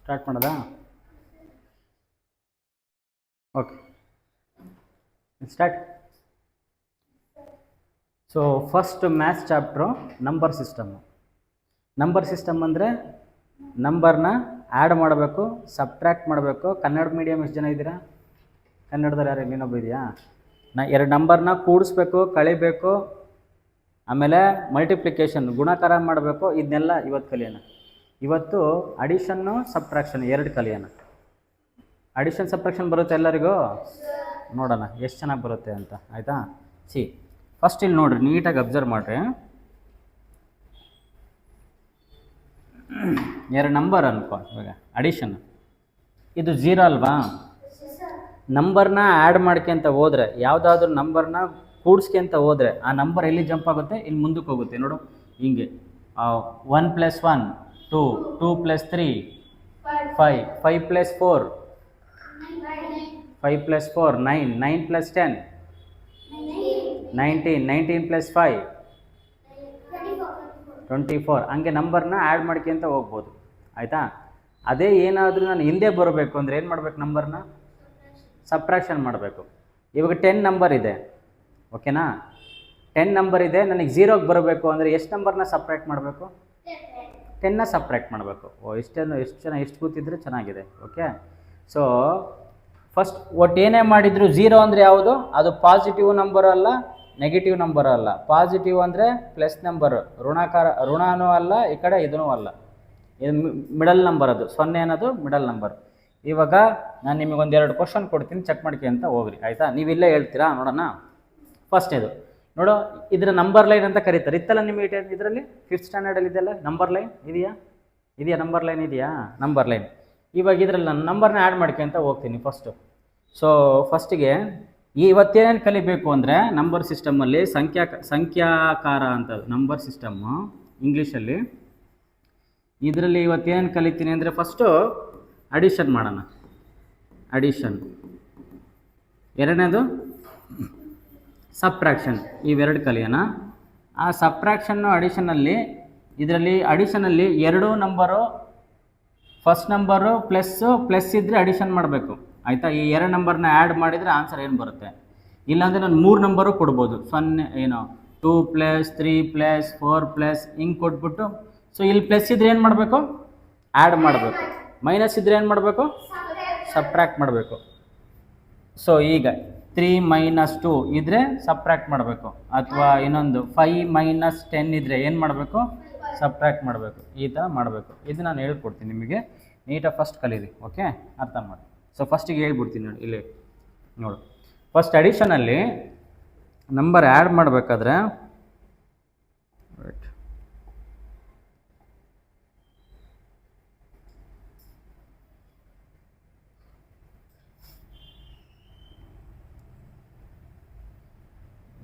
Start ಮಾಡೋದಾ? Okay, start. So first maths chapter number system. Number system ಅಂದರೆ ನಂಬರ್ನ add ಮಾಡಬೇಕು, ಸಬ್ಟ್ರ್ಯಾಕ್ಟ್ ಮಾಡಬೇಕು. ಕನ್ನಡ ಮೀಡಿಯಮ್ ಎಷ್ಟು ಜನ ಇದ್ದೀರಾ? ಕನ್ನಡದಲ್ಲಿ ಯಾರು ಇನ್ನೊಬ್ಬ ಇದೆಯಾ? ಎರಡು ನಂಬರ್ನ ಕೂಡಿಸ್ಬೇಕು, ಕಳಿಬೇಕು, ಆಮೇಲೆ ಮಲ್ಟಿಪ್ಲಿಕೇಶನ್ ಗುಣಾಕಾರ ಮಾಡಬೇಕು. ಇದನ್ನೆಲ್ಲ ಇವತ್ತು ಕಲಿಯೋಣ. ಇವತ್ತು ಅಡಿಷನ್ನು ಸಬ್ಟ್ರಾಕ್ಷನ್ ಎರಡು ಕಲಿಯೋಣ. ಅಡಿಷನ್ ಸಬ್ಟ್ರಾಕ್ಷನ್ ಬರುತ್ತೆ ಎಲ್ಲರಿಗೂ? ನೋಡೋಣ ಎಷ್ಟು ಚೆನ್ನಾಗಿ ಬರುತ್ತೆ ಅಂತ, ಆಯಿತಾ? ಫಸ್ಟ್ ಇಲ್ಲಿ ನೋಡಿರಿ, ನೀಟಾಗಿ ಅಬ್ಸರ್ವ್ ಮಾಡಿರಿ. ಎರಡು ನಂಬರ್ ಅನ್ಕೋ, ಇವಾಗ ಅಡಿಷನ್ ಇದು 0 ಅಲ್ವಾ? ನಂಬರ್ನ ಆ್ಯಡ್ ಮಾಡ್ಕೊಂತ ಹೋದರೆ, ಯಾವುದಾದ್ರೂ ನಂಬರ್ನ ಕೂಡಿಸ್ಕೊಂತ ಹೋದರೆ ಆ ನಂಬರ್ ಎಲ್ಲಿ ಜಂಪ್ ಆಗುತ್ತೆ? ಇಲ್ಲಿ ಮುಂದಕ್ಕೆ ಹೋಗುತ್ತೆ. ನೋಡು ಹಿಂಗೆ 1 + 1 2, 2 + 3 5, 5 + 4 5 + 4 9, 9 + 10 19, 19 + 5 24. ಹಂಗೆ ನಂಬರ್ನ ಆ್ಯಡ್ ಮಾಡ್ಕೊಂತ ಹೋಗ್ಬೋದು, ಆಯಿತಾ? ಅದೇ ಏನಾದರೂ ನಾನು ಹಿಂದೆ ಬರಬೇಕು ಅಂದರೆ ಏನು ಮಾಡಬೇಕು? ನಂಬರ್ನ ಸಬ್ಟ್ರಾಕ್ಷನ್ ಮಾಡಬೇಕು. ಇವಾಗ 10 ನಂಬರ್ ಇದೆ, ಓಕೆನಾ? 10 ನಂಬರ್ ಇದೆ, ನನಗೆ 0ಗೆ ಬರಬೇಕು ಅಂದರೆ ಎಷ್ಟು ನಂಬರ್ನ ಸಪ್ರೇಟ್ ಮಾಡಬೇಕು? 10ನ ಸಪ್ರೇಟ್ ಮಾಡಬೇಕು. ಎಷ್ಟು ಕೂತಿದ್ರೆ ಚೆನ್ನಾಗಿದೆ, ಓಕೆ? ಸೊ ಫಸ್ಟ್ ಒಟ್ಟು ಏನೇ ಮಾಡಿದ್ರು 0 ಅಂದರೆ ಯಾವುದು? ಅದು ಪಾಸಿಟಿವ್ ನಂಬರ್ ಅಲ್ಲ, ನೆಗೆಟಿವ್ ನಂಬರ್ ಅಲ್ಲ. ಪಾಸಿಟಿವ್ ಅಂದರೆ ಪ್ಲಸ್ ನಂಬರ್, ಋಣನೂ ಅಲ್ಲ, ಈ ಕಡೆ ಇದೂ ಅಲ್ಲ. ಇದು ಮಿಡಲ್ ನಂಬರ್, ಅದು 0 ಅನ್ನೋದು ಮಿಡಲ್ ನಂಬರ್. ಇವಾಗ ನಾನು ನಿಮಗೆ ಒಂದೆರಡು ಕ್ವಶನ್ ಕೊಡ್ತೀನಿ, ಚೆಕ್ ಮಾಡ್ಕೆ ಅಂತ ಹೋಗ್ರಿ, ಆಯಿತಾ? ನೀವಿಲ್ಲೇ ಹೇಳ್ತೀರಾ, ನೋಡೋಣ. ಫಸ್ಟ್ ಇದು ನೋಡು, ಇದರ ನಂಬರ್ ಲೈನ್ ಅಂತ ಕರೀತಾರೆ. ಇತ್ತಲ್ಲ ನಿಮಗೆ ಇದರಲ್ಲಿ 5th ಸ್ಟ್ಯಾಂಡರ್ಡಲ್ಲಿ ಇದೆಯಲ್ಲ ನಂಬರ್ ಲೈನ್, ಇದೆಯಾ ನಂಬರ್ ಲೈನ್ ಇದೆಯಾ? Number line. ಇವಾಗ ಇದರಲ್ಲಿ ನಾನು ನಂಬರ್ನ ಆ್ಯಡ್ ಮಾಡ್ಕೊಂತ ಹೋಗ್ತೀನಿ ಫಸ್ಟು. ಸೊ ಫಸ್ಟಿಗೆ ಇವತ್ತೇನೇನು ಕಲಿಬೇಕು ಅಂದರೆ, ನಂಬರ್ ಸಿಸ್ಟಮಲ್ಲಿ ಸಂಖ್ಯಾಕಾರ ಅಂತ ನಂಬರ್ ಸಿಸ್ಟಮ್ಮು ಇಂಗ್ಲೀಷಲ್ಲಿ. ಇದರಲ್ಲಿ ಇವತ್ತೇನೇನು ಕಲಿತೀನಿ ಅಂದರೆ, ಫಸ್ಟು ಅಡಿಷನ್ ಮಾಡೋಣ. ಅಡಿಷನ್. ಎರಡನೇದು ಸಬ್ಟ್ರಾಕ್ಷನ್. ಇವೆರಡು ಕಲಿಯೋಣ. ಆ ಸಬ್ಟ್ರಾಕ್ಷನ್ನು ಅಡಿಷನಲ್ಲಿ, ಇದರಲ್ಲಿ ಅಡಿಷನಲ್ಲಿ ಎರಡು ನಂಬರು, ಫಸ್ಟ್ ನಂಬರು ಪ್ಲಸ್ ಇದ್ದರೆ ಅಡಿಷನ್ ಮಾಡಬೇಕು, ಆಯಿತಾ? ಈ ಎರಡು ನಂಬರ್ನ ಆ್ಯಡ್ ಮಾಡಿದರೆ ಆನ್ಸರ್ ಏನು ಬರುತ್ತೆ? ಇಲ್ಲಾಂದರೆ ನಾನು 3 ನಂಬರು ಕೊಡ್ಬೋದು. 2 + 3 + 4 ಹಿಂಗೆ ಕೊಟ್ಬಿಟ್ಟು, ಸೊ ಇಲ್ಲಿ ಪ್ಲಸ್ ಇದ್ರೆ ಏನು ಮಾಡಬೇಕು? ಆ್ಯಡ್ ಮಾಡಬೇಕು. ಮೈನಸ್ ಇದ್ದರೆ ಏನು ಮಾಡಬೇಕು? ಸಬ್ಟ್ರ್ಯಾಕ್ಟ್ ಮಾಡಬೇಕು. ಸೊ ಈಗ 3 - 2 ಇದ್ದರೆ ಸಬ್ಟ್ರ್ಯಾಕ್ಟ್ ಮಾಡಬೇಕು. ಅಥವಾ ಇನ್ನೊಂದು 5 - 10 ಇದ್ದರೆ ಏನು ಮಾಡಬೇಕು? ಸಬ್ಟ್ರ್ಯಾಕ್ಟ್ ಮಾಡಬೇಕು. ಈ ಥರ ಮಾಡಬೇಕು. ಇದು ನಾನು ಹೇಳ್ಕೊಡ್ತೀನಿ ನಿಮಗೆ, ನೀಟಾಗಿ ಫಸ್ಟ್ ಕಲೀರಿ, ಓಕೆ? ಅರ್ಥ ಮಾಡಿ. ಸೊ ಫಸ್ಟಿಗೆ ಹೇಳ್ಬಿಡ್ತೀನಿ ನೋಡಿ, ಇಲ್ಲಿ ನೋಡು. ಫಸ್ಟ್ ಅಡಿಷನಲ್ಲಿ ನಂಬರ್ ಆ್ಯಡ್ ಮಾಡಬೇಕಾದ್ರೆ, right,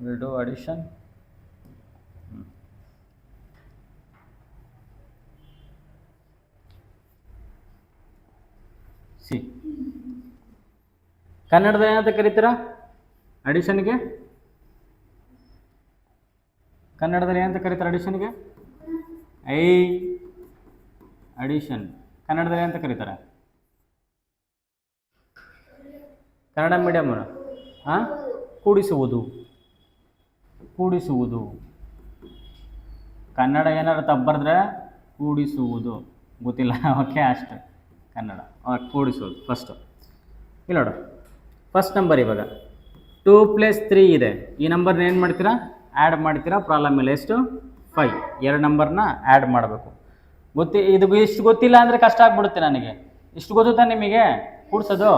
we'll do addition. C ಕನ್ನಡದಲ್ಲಿ ಏನಂತ ಕರೀತೀರಾ ಅಡಿಷನ್ಗೆ? ಕನ್ನಡದಲ್ಲಿ ಏನಂತ ಕರೀತಾರೆ ಅಡಿಷನ್ಗೆ? ಅಡಿಷನ್ ಕನ್ನಡದಲ್ಲಿ ಏನಂತ ಕರೀತಾರೆ? ಕನ್ನಡ ಮೀಡಿಯಮ್. ಕೂಡಿಸುವುದು. ಕನ್ನಡ ಏನಾದ್ರು ತಪ್ಪು ಬರೆದ್ರೆ ಕೂಡಿಸುವುದು, ಗೊತ್ತಿಲ್ಲ, ಓಕೆ? ಅಷ್ಟೇ ಕನ್ನಡ. ಕೂಡಿಸುವುದು ಫಸ್ಟು. ಇಲ್ಲಿ ನೋಡು, ಫಸ್ಟ್ ನಂಬರ್ ಇವಾಗ 2 + 3 ಇದೆ. ಈ ನಂಬರ್ನ ಏನು ಮಾಡ್ತೀರಾ? ಆ್ಯಡ್ ಮಾಡ್ತೀರಾ. ಪ್ರಾಬ್ಲಮ್ ಇಲ್ಲ. ಎಷ್ಟು? 5. ಎರಡು ನಂಬರ್ನ ಆ್ಯಡ್ ಮಾಡಬೇಕು. ಇದು ಇಷ್ಟು ಗೊತ್ತಿಲ್ಲ ಅಂದರೆ ಕಷ್ಟ ಆಗ್ಬಿಡುತ್ತೆ ನನಗೆ. ಇಷ್ಟು ಗೊತ್ತುತ್ತಾ ನಿಮಗೆ ಕೂಡಿಸೋದು?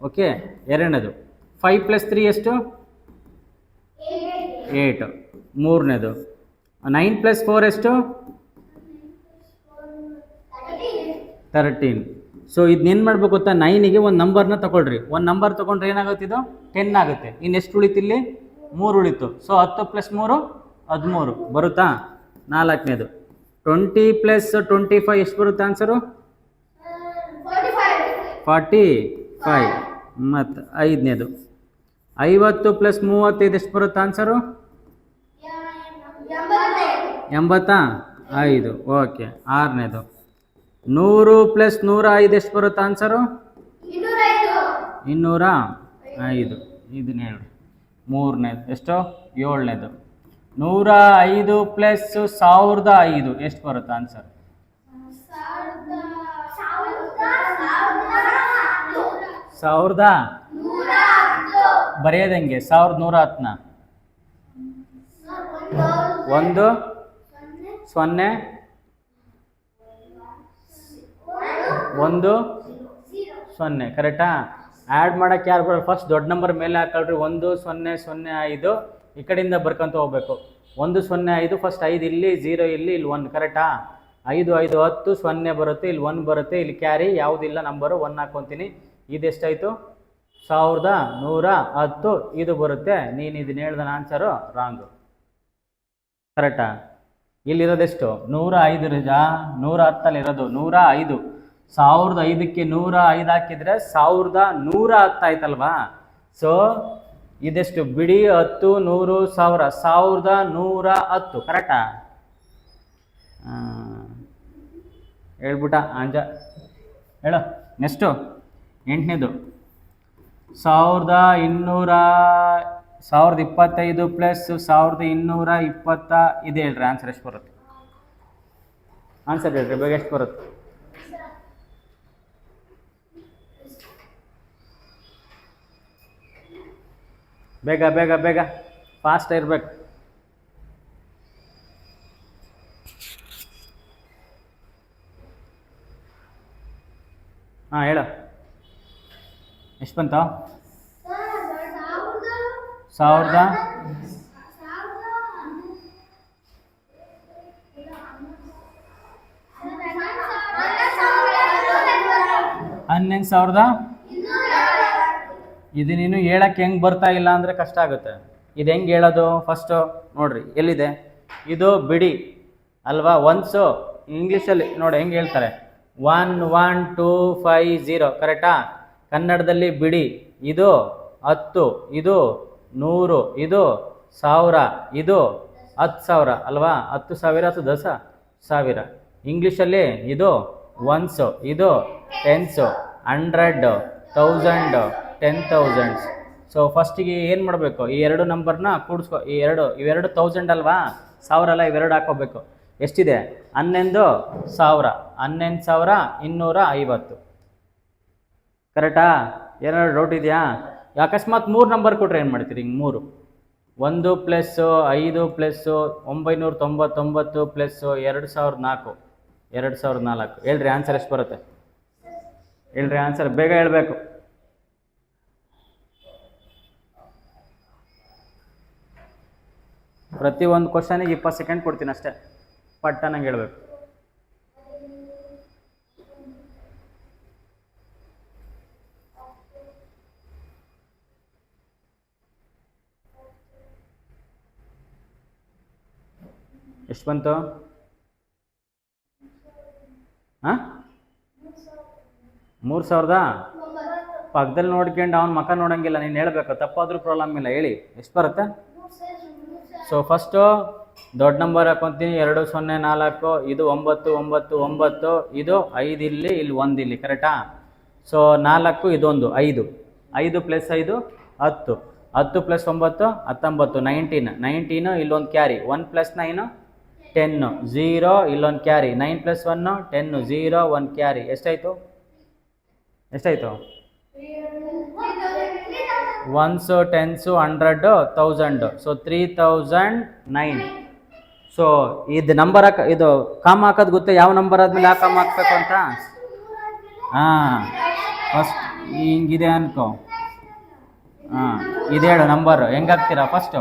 ಓಕೆ. ಎರಡನೇದು 5 + 3 ಎಷ್ಟು? 8. ಮೂರನೇದು 9 + 4 ಎಷ್ಟು? 13. ಸೊ ಇದನ್ನೇನು ಮಾಡಬೇಕು ಗೊತ್ತಾ? 9ಗೆ ಒಂದು ನಂಬರ್ನ ತೊಗೊಳ್ರಿ. ಒಂದು ನಂಬರ್ ತೊಗೊಂಡ್ರೆ ಏನಾಗುತ್ತೆ? ಇದು 10 ಆಗುತ್ತೆ. ಇನ್ನೆಷ್ಟು ಉಳಿತು? ಇಲ್ಲಿ 3 ಉಳಿತು. ಸೊ 10 + 3 13 ಬರುತ್ತಾ? ನಾಲ್ಕನೇದು 20 + 25 ಎಷ್ಟು ಬರುತ್ತೆ ಆನ್ಸರು? 45. ಮತ್ತು ಐದನೇದು 50 + 35 ಎಷ್ಟು ಬರುತ್ತೆ ಆನ್ಸರು? 85. ಓಕೆ. ಆರನೇದು 100 ಪ್ಲಸ್ 105 ಎಷ್ಟು ಬರುತ್ತೆ ಆನ್ಸರು? 205. ಇದನ್ನ ಹೇಳ್ರಿ. ಮೂರನೇದು ಎಷ್ಟು? 7ನೇದು. 105 ಪ್ಲಸ್ 1005 ಎಷ್ಟು ಬರುತ್ತೆ ಆನ್ಸರ್? 1000 ಬರೆಯೋದಂಗೆ 1110ನ 1 0 1 0 ಕರೆಕ್ಟಾ? ಆ್ಯಡ್ ಮಾಡೋಕ್ಕೆ ಯಾರು ಬರೋದು? ಫಸ್ಟ್ ದೊಡ್ಡ ನಂಬರ್ ಮೇಲೆ ಹಾಕೊಳ್ರಿ. 1 0 0 5 ಈ ಕಡೆಯಿಂದ ಬರ್ಕೊಂತ ಹೋಗ್ಬೇಕು. 1 0 5 ಫಸ್ಟ್ 5 ಇಲ್ಲಿ, 0 ಇಲ್ಲಿ, ಇಲ್ಲಿ 1 ಕರೆಕ್ಟಾ? 5 5 10 0 ಬರುತ್ತೆ, ಇಲ್ಲಿ 1 ಬರುತ್ತೆ, ಇಲ್ಲಿ ಕ್ಯಾರಿ ಯಾವುದಿಲ್ಲ ನಂಬರು 1 ಹಾಕ್ಕೊತೀನಿ. ಇದೆಷ್ಟಾಯಿತು? 1110 ಇದು ಬರುತ್ತೆ. ನೀನು ಇದನ್ನ ಹೇಳ್ದ ಆನ್ಸರು ರಾಂಗು. ಕರೆಕ್ಟಾ? ಇಲ್ಲಿರೋದೆಷ್ಟು? 105 ರಜಾ, 110 105. 1005ಕ್ಕೆ 105 ಹಾಕಿದರೆ 1110 ಆಯ್ತಲ್ವಾ? ಸೊ ಇದೆಷ್ಟು? ಬಿಡಿ 10 100 1000 1110 ಕರೆಕ್ಟಾ? ಹೇಳ್ಬಿಟ್ಟ ಅಂಜ ಹೇಳು. ನೆಕ್ಸ್ಟು 8ನೇದು 1025 ಪ್ಲಸ್ 1220 ಇದು ಹೇಳ್ರಿ. ಆನ್ಸರ್ ಎಷ್ಟು ಬರುತ್ತೆ? ಆನ್ಸರ್ ಹೇಳ್ರಿ ಬೇಗ, ಎಷ್ಟು ಬರುತ್ತೆ? ಬೇಗ ಬೇಗ ಬೇಗ, ಫಾಸ್ಟ್ ಇರ್ಬೇಕು. ಹಾಂ ಹೇಳು, ಎಷ್ಟು ಬಂತು? 1000 11,000. ಇದು ನೀನು ಹೇಳಕ್ಕೆ ಹೆಂಗೆ ಬರ್ತಾ ಇಲ್ಲ ಅಂದರೆ ಕಷ್ಟ ಆಗುತ್ತೆ. ಇದು ಹೆಂಗೆ ಹೇಳೋದು? ಫಸ್ಟು ನೋಡ್ರಿ ಎಲ್ಲಿದೆ ಇದು? ಬಿಡಿ ಅಲ್ವಾ? ಒನ್ಸು ಇಂಗ್ಲೀಷಲ್ಲಿ ನೋಡಿ ಹೆಂಗೆ ಹೇಳ್ತಾರೆ, 1 1 2 5 0 ಕರೆಕ್ಟಾ? ಕನ್ನಡದಲ್ಲಿ ಬಿಡಿ. ಇದು 10, ಇದು 100, ಇದು 1000, ಇದು 10,000 ಅಲ್ವಾ? 10,000 ಅದು 10,000. ಇಂಗ್ಲೀಷಲ್ಲಿ ಇದು ಒನ್ಸು, ಇದು ಟೆನ್ಸು, 100, 1000, 10,000. ಸೊ ಫಸ್ಟಿಗೆ ಏನು ಮಾಡಬೇಕು? ಈ ಎರಡು ನಂಬರ್ನ ಕೂಡಿಸ್ಕೊ. ಇವೆರಡು 1000 ಅಲ್ವಾ? 1000 ಅಲ್ಲ, ಇವೆರಡು ಹಾಕೋಬೇಕು. ಎಷ್ಟಿದೆ? 11,000. 11,250 ಕರೆಕ್ಟಾ? ಏನಾದ್ರು ಡೌಟ್ ಇದೆಯಾ? ಅಕಸ್ಮಾತ್ 3 ನಂಬರ್ ಕೊಟ್ಟರೆ ಏನು ಮಾಡ್ತೀರಿ? ಹಿಂಗೆ 3 1 ಪ್ಲಸ್ 5 ಪ್ಲಸ್ 999 ಪ್ಲಸ್ 2004 2004 ಹೇಳ್ರಿ ಆನ್ಸರ್ ಎಷ್ಟು ಬರುತ್ತೆ? ಹೇಳ್ರಿ ಆನ್ಸರ್ ಬೇಗ ಹೇಳಬೇಕು. ಪ್ರತಿಯೊಂದು ಕ್ವಶನಿಗೆ 20 ಸೆಕೆಂಡ್ ಕೊಡ್ತೀನಿ ಅಷ್ಟೇ, ಪಟ್ಟನಂಗೆ ಹೇಳಬೇಕು. ಎಷ್ಟು ಬಂತು? ಹಾಂ 3,000. ಪಕ್ಕದಲ್ಲಿ ನೋಡ್ಕೊಂಡು ಅವ್ನ ಮಕ್ಕ ನೋಡೋಂಗಿಲ್ಲ, ನೀನು ಹೇಳಬೇಕು. ತಪ್ಪಾದರೂ ಪ್ರಾಬ್ಲಮ್ ಇಲ್ಲ, ಹೇಳಿ ಎಷ್ಟು ಬರುತ್ತೆ? ಸೊ ಫಸ್ಟು ದೊಡ್ಡ ನಂಬರ್ ಹಾಕೊತೀನಿ. 204 ಇದು 999 ಇದು 5 ಇಲ್ಲಿ, ಇಲ್ಲಿ 1 ಇಲ್ಲಿ ಕರೆಕ್ಟಾ? ಸೊ 4 ಇದೊಂದು 5 5 ಪ್ಲಸ್ 5 10 10 ಪ್ಲಸ್ 9 19 19 ಇಲ್ಲೊಂದು ಕ್ಯಾರಿ 1 ಪ್ಲಸ್ 9 10 0 ಇಲ್ಲೊಂದು ಕ್ಯಾರಿ 9 ಪ್ಲಸ್ 1 10 0 1 ಕ್ಯಾರಿ ಎಷ್ಟಾಯಿತು? ಎಷ್ಟಾಯಿತು? 1s 10s 100 1000. ಸೊ 3009. ಸೊ ಇದು ನಂಬರ್ ಇದು ಕಾಮ ಹಾಕೋದು ಗೊತ್ತಾ? ಯಾವ ನಂಬರ್ ಆದಮೇಲೆ ಯಾವ ಕಾಮ ಹಾಕ್ಬೇಕು ಅಂತ? ಹಾಂ ಫಸ್ಟ್ ಹಿಂಗಿದೆ ಅನ್ಕೋ. ಹಾಂ ಇದು ಹೇಳು ನಂಬರು ಹೆಂಗೆ ಹಾಕ್ತೀರಾ? ಫಸ್ಟು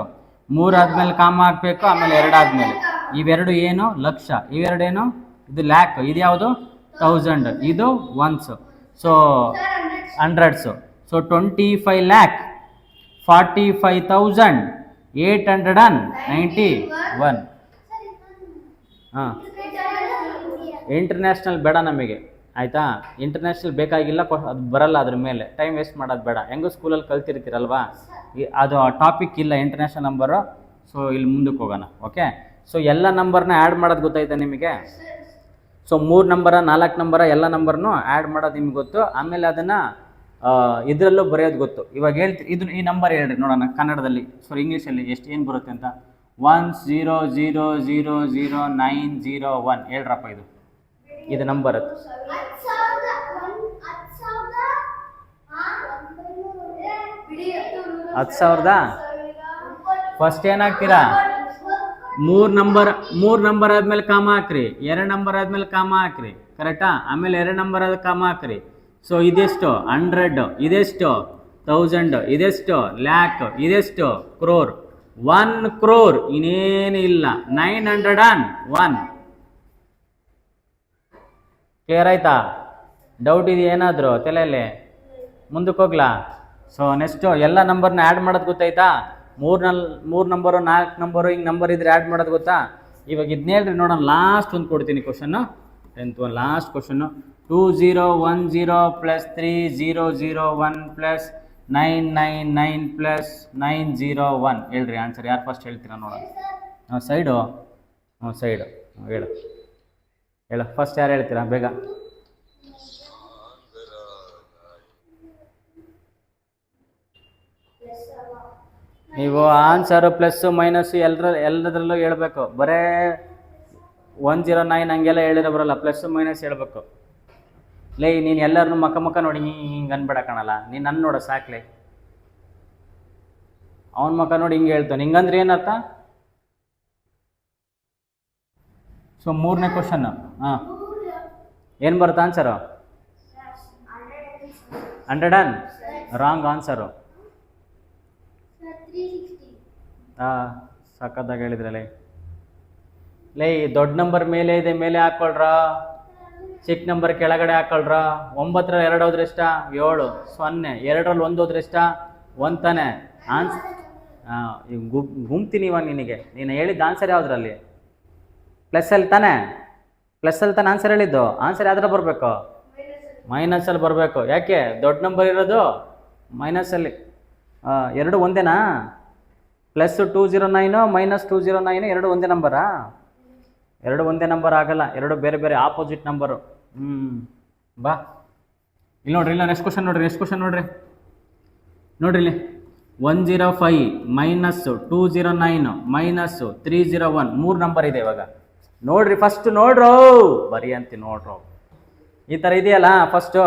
3 ಆದಮೇಲೆ ಕಾಮ ಹಾಕಬೇಕು, ಆಮೇಲೆ 2 ಆದಮೇಲೆ. ಇವೆರಡು ಏನು? ಲಕ್ಷ. ಇವೆರಡೇನು? ಇದು ಲ್ಯಾಕ್. ಇದು ಯಾವುದು? 1000. ಇದು ಒನ್ಸ್. So 100s. ಸೊ 25,45,891. ಹಾಂ ಇಂಟರ್ನ್ಯಾಷನಲ್ ಬೇಡ ನಮಗೆ, ಆಯಿತಾ? ಇಂಟರ್ನ್ಯಾಷನಲ್ ಬೇಕಾಗಿಲ್ಲ, ಅದು ಬರಲ್ಲ. ಅದ್ರ ಮೇಲೆ ಟೈಮ್ ವೇಸ್ಟ್ ಮಾಡೋದು ಬೇಡ. ಹೆಂಗೂ ಸ್ಕೂಲಲ್ಲಿ ಕಲ್ತಿರ್ತೀರಲ್ವಾ? ಅದು ಟಾಪಿಕ್ ಇಲ್ಲ ಇಂಟರ್ನ್ಯಾಷನಲ್ ನಂಬರು. ಸೊ ಇಲ್ಲಿ ಮುಂದಕ್ಕೆ ಹೋಗೋಣ. ಓಕೆ, ಸೊ ಎಲ್ಲ ನಂಬರ್ನ ಆ್ಯಡ್ ಮಾಡೋದು ಗೊತ್ತಾಯ್ತಾ ನಿಮಗೆ? ಸೊ 3 ನಂಬರ 4 ನಂಬರ ಎಲ್ಲ ನಂಬರ್ನು ಆ್ಯಡ್ ಮಾಡೋದು ನಿಮ್ಗೆ ಗೊತ್ತು. ಆಮೇಲೆ ಅದನ್ನು ಇದರಲ್ಲೂ ಬರೆಯೋದು ಗೊತ್ತು. ಇವಾಗ ಹೇಳ್ತೀವಿ ಇದು ಈ ನಂಬರ್ ಹೇಳ್ರಿ ನೋಡೋಣ ಕನ್ನಡದಲ್ಲಿ, ಇಂಗ್ಲೀಷಲ್ಲಿ ಏನು ಬರುತ್ತೆ ಅಂತ. 10000901 ಹೇಳ್ರಪ್ಪ. ಇದು ನಂಬರ್. 10,000 ಫಸ್ಟ್ ಏನಾಗ್ತೀರಾ? 3 ನಂಬರ್ ಆದ್ಮೇಲೆ ಕಾಮ ಹಾಕ್ರಿ, 2 ನಂಬರ್ ಆದ್ಮೇಲೆ ಕಾಮ ಹಾಕ್ರಿ, ಕರೆಕ್ಟಾ? ಆಮೇಲೆ 2 ನಂಬರ್ ಆದ ಕಾಮ ಹಾಕ್ರಿ. ಸೊ ಇದೆಷ್ಟು? 100. ಇದೆಷ್ಟು? 1000. ಇದೆಷ್ಟು? ಲ್ಯಾಕ್. ಇದೆಷ್ಟು? ಕ್ರೋರ್. 1 crore. ಇನ್ನೇನು ಇಲ್ಲ. 901. ಕ್ಲಿಯರ್ ಆಯ್ತಾ? ಡೌಟ್ ಇದೆಯಾ ಏನಾದರೂ ತಲೆಯಲ್ಲಿ? ಮುಂದಕ್ಕೆ ಹೋಗ್ಲಾ? ಸೊ ನೆಕ್ಸ್ಟು ಎಲ್ಲ ನಂಬರ್ನ ಆ್ಯಡ್ ಮಾಡೋದು ಗೊತ್ತಾಯ್ತಾ? 3 ನಂಬರು 4 ನಂಬರು ಹಿಂಗೆ ನಂಬರ್ ಇದ್ರೆ ಆ್ಯಡ್ ಮಾಡೋದು ಗೊತ್ತಾ? ಇವಾಗ ಇದನ್ನ ಹೇಳ್ರಿ ನೋಡೋಣ. ಲಾಸ್ಟ್ ಒಂದು ಕೊಡ್ತೀನಿ ಕ್ವಶನ್ನು, 10th ಒಂದು ಲಾಸ್ಟ್ ಕ್ವಶನ್ನು. 2010 + 3001 + 999 + 901 ಹೇಳ್ರಿ ಆನ್ಸರ್. ಯಾರು ಫಸ್ಟ್ ಹೇಳ್ತೀರಾ ನೋಡೋಣ? ಸೈಡು ಸೈಡು ಹೇಳು ಫಸ್ಟ್ ಯಾರು ಹೇಳ್ತೀರಾ ಬೇಗ? ನೀವು ಆನ್ಸರು ಪ್ಲಸ್ಸು ಮೈನಸ್ಸು ಎಲ್ಲದರಲ್ಲೂ ಹೇಳ್ಬೇಕು. ಬರೇ 109 ಹಂಗೆಲ್ಲ ಹೇಳಿರೋ ಬರಲ್ಲ, ಪ್ಲಸ್ಸು ಮೈನಸ್ ಹೇಳ್ಬೇಕು. ಲೇ ನೀನು ಎಲ್ಲರನ್ನೂ ಮಕ್ಕ ನೋಡಿ ಹಿಂಗೆ ಅನ್ಬೇಡ ಕಣಲ್ಲ. ನೀನು ನನ್ನ ನೋಡ ಸಾಕ್ಲೆ, ಅವನ ಮಕ್ಕ ನೋಡಿ ಹಿಂಗೆ ಹೇಳ್ತಾನೆ. ಹಿಂಗಂದ್ರೆ ಏನರ್ಥ? ಸೊ 3ನೇ ಕ್ವಶನ್ನು ಏನು ಬರುತ್ತೆ ಆನ್ಸರು? 100. Wrong answer. ಸಕ್ಕತ್ತಾಗಿ ಹೇಳಿದ್ರಲ್ಲೇ. ಲೇ ದೊಡ್ಡ ನಂಬರ್ ಮೇಲೆ ಇದೆ, ಮೇಲೆ ಹಾಕ್ಕೊಳ್ರ. ಚಿಕ್ಕ ನಂಬರ್ ಕೆಳಗಡೆ ಹಾಕ್ಕೊಳ್ರ. 9ರಲ್ಲಿ 2 ಹೋದ್ರೆ ಎಷ್ಟ? 7. 0. 2ರಲ್ಲಿ 1 ಹೋದ್ರೆ ಎಷ್ಟ? 1 ತಾನೆ ಆನ್ಸರ್. ಗುಮ್ತೀನಿ ಇವಾಗ ನಿನಗೆ. ನೀನು ಹೇಳಿದ್ದು ಆನ್ಸರ್ ಯಾವುದ್ರಲ್ಲಿ? ಪ್ಲಸ್ಸಲ್ಲಿ ತಾನೆ ಆನ್ಸರ್ ಹೇಳಿದ್ದು. ಆನ್ಸರ್ ಯಾವ್ದ್ರ ಬರಬೇಕು? ಮೈನಸಲ್ಲಿ ಬರಬೇಕು. ಯಾಕೆ? ದೊಡ್ಡ ನಂಬರ್ ಇರೋದು ಮೈನಸಲ್ಲಿ. 2 ಒಂದೇನಾ? +209 -209 2 ಒಂದೇ ನಂಬರಾ? 2 ಒಂದೇ ನಂಬರ್ ಆಗಲ್ಲ, 2 ಬೇರೆ ಬೇರೆ ಆಪೋಸಿಟ್ ನಂಬರು. ಬಾ ಇಲ್ಲಿ ನೋಡ್ರಿ. ಇಲ್ಲ ನೆಕ್ಸ್ಟ್ ಕ್ವಶನ್ ನೋಡ್ರಿ. ನೋಡ್ರಿ ಇಲ್ಲಿ 105 -209 -301 3 ನಂಬರ್ ಇದೆ. ಇವಾಗ ನೋಡ್ರಿ, ಫಸ್ಟ್ ನೋಡ್ರೋ, ಬರಿ ಅಂತಿ ನೋಡ್ರೋ. ಈ ಥರ ಇದೆಯಲ್ಲ. ಫಸ್ಟು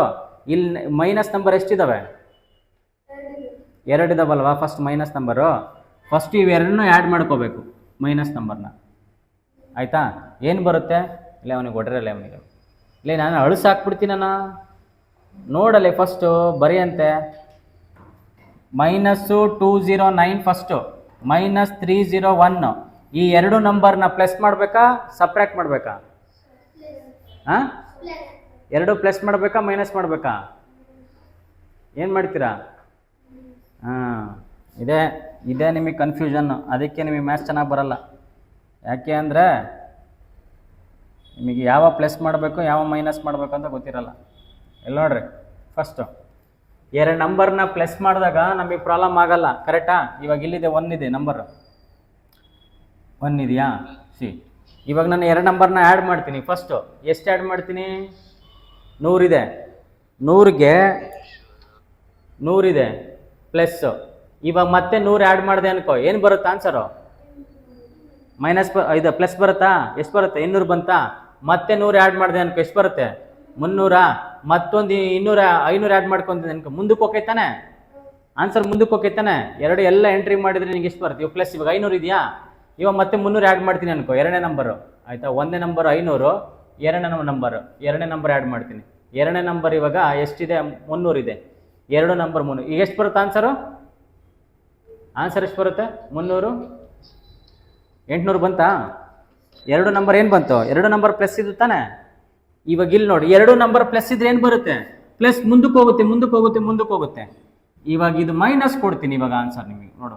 ಇಲ್ಲಿ ಮೈನಸ್ ನಂಬರ್ ಎಷ್ಟಿದ್ದಾವೆ? 2 ಇದಾವಲ್ವಾ? First minus number. ಫಸ್ಟ್ ಇವೆರಡನ್ನೂ ಆ್ಯಡ್ ಮಾಡ್ಕೋಬೇಕು ಮೈನಸ್ ನಂಬರ್ನ. ಆಯಿತಾ? ಏನು ಬರುತ್ತೆ? ಇಲ್ಲ ಅವನಿಗೆ ಹೊಡ್ರಲ್ಲ, ಅವನಿಗೆ ಇಲ್ಲ ನಾನು ಅಳಿಸಾಕ್ಬಿಡ್ತೀನಣ್ಣ. ನೋಡಲ್ಲ ಫಸ್ಟು ಬರೆಯಂತೆ. -209 ಫಸ್ಟು, -301 ಈ 2 ನಂಬರ್ನ ಪ್ಲಸ್ ಮಾಡಬೇಕಾ ಸಪ್ರಾಕ್ಟ್ ಮಾಡಬೇಕಾ? 2 ಪ್ಲಸ್ ಮಾಡಬೇಕಾ ಮೈನಸ್ ಮಾಡಬೇಕಾ? ಏನು ಮಾಡ್ತೀರಾ? ಇದೇ ನಿಮಗೆ ಕನ್ಫ್ಯೂಷನ್ನು. ಅದಕ್ಕೆ ನಿಮಗೆ ಮ್ಯಾಥ್ಸ್ ಚೆನ್ನಾಗಿ ಬರಲ್ಲ. ಯಾಕೆ ಅಂದರೆ ನಿಮಗೆ ಯಾವ ಪ್ಲಸ್ ಮಾಡಬೇಕು ಯಾವ ಮೈನಸ್ ಮಾಡಬೇಕು ಅಂತ ಗೊತ್ತಿರಲ್ಲ. ಇಲ್ಲಿ ನೋಡ್ರಿ, ಫಸ್ಟು 2 ನಂಬರ್ನ ಪ್ಲಸ್ ಮಾಡಿದಾಗ ನಮಗೆ ಪ್ರಾಬ್ಲಮ್ ಆಗಲ್ಲ, ಕರೆಕ್ಟಾ? ಇವಾಗ ಇಲ್ಲಿದೆ 1 ಇದೆ ನಂಬರ್, 1 ಇದೆಯಾ? ಇವಾಗ ನಾನು 2 ನಂಬರ್ನ ಆ್ಯಡ್ ಮಾಡ್ತೀನಿ. ಫಸ್ಟು ಎಷ್ಟು ಆ್ಯಡ್ ಮಾಡ್ತೀನಿ? 100 ಇದೆ. 100ಗೆ 100 ಇದೆ ಪ್ಲಸ್ಸು. ಇವಾಗ ಮತ್ತೆ 100 ಆ್ಯಡ್ ಮಾಡಿದೆ ಅನ್ಕೋ, ಏನು ಬರುತ್ತೆ ಆನ್ಸರು? ಮೈನಸ್ ಇದು ಪ್ಲಸ್ ಬರುತ್ತಾ? ಎಷ್ಟು ಬರುತ್ತೆ? 200 ಬಂತಾ? ಮತ್ತೆ 100 ಆ್ಯಡ್ ಮಾಡಿದೆ ಅನ್ಕೋ, ಎಷ್ಟು ಬರುತ್ತೆ? 300. ಮತ್ತೊಂದು 200 500 ಆ್ಯಡ್ ಮಾಡ್ಕೊತೀನಿ ಅನ್ಕೋ, ಮುಂದಕ್ಕೆ ಹೋಗ್ತಾನೆ ಆನ್ಸರ್, ಮುಂದಕ್ಕೆ ಹೋಗ್ತಾನೆ. 2 ಎಲ್ಲ ಎಂಟ್ರಿ ಮಾಡಿದರೆ ನಿನಗೆ ಎಷ್ಟು ಬರುತ್ತೆ? ಇವಾಗ ಪ್ಲಸ್ ಇವಾಗ 500 ಇದೆಯಾ? ಇವಾಗ ಮತ್ತೆ 300 ಆ್ಯಡ್ ಮಾಡ್ತೀನಿ ಅನ್ಕೋ, 2ನೇ ನಂಬರು ಆಯಿತಾ? 1ನೇ ನಂಬರ್ 500, 2ನೇ ನಂಬರು 2ನೇ ನಂಬರ್ ಆ್ಯಡ್ ಮಾಡ್ತೀನಿ. 2ನೇ ನಂಬರ್ ಇವಾಗ ಎಷ್ಟಿದೆ? 300 ಇದೆ. 2 ನಂಬರ್ 300. ಈಗ ಎಷ್ಟು ಬರುತ್ತೆ ಆನ್ಸರು? ಆನ್ಸರ್ ಎಷ್ಟು ಬರುತ್ತೆ? 300. 800 ಬಂತಾ? 2 ನಂಬರ್ ಏನು ಬಂತು? 2 ನಂಬರ್ ಪ್ಲಸ್ ಇದು ತಾನೆ. ಇವಾಗ ಇಲ್ಲಿ ನೋಡಿ, 2 ನಂಬರ್ ಪ್ಲಸ್ ಇದ್ರೆ ಏನು ಬರುತ್ತೆ? ಪ್ಲಸ್ ಮುಂದಕ್ಕೆ ಹೋಗುತ್ತೆ. ಇವಾಗ ಇದು ಮೈನಸ್ ಕೊಡ್ತೀನಿ. ಇವಾಗ ಆನ್ಸರ್ ನಿಮಗೆ ನೋಡು.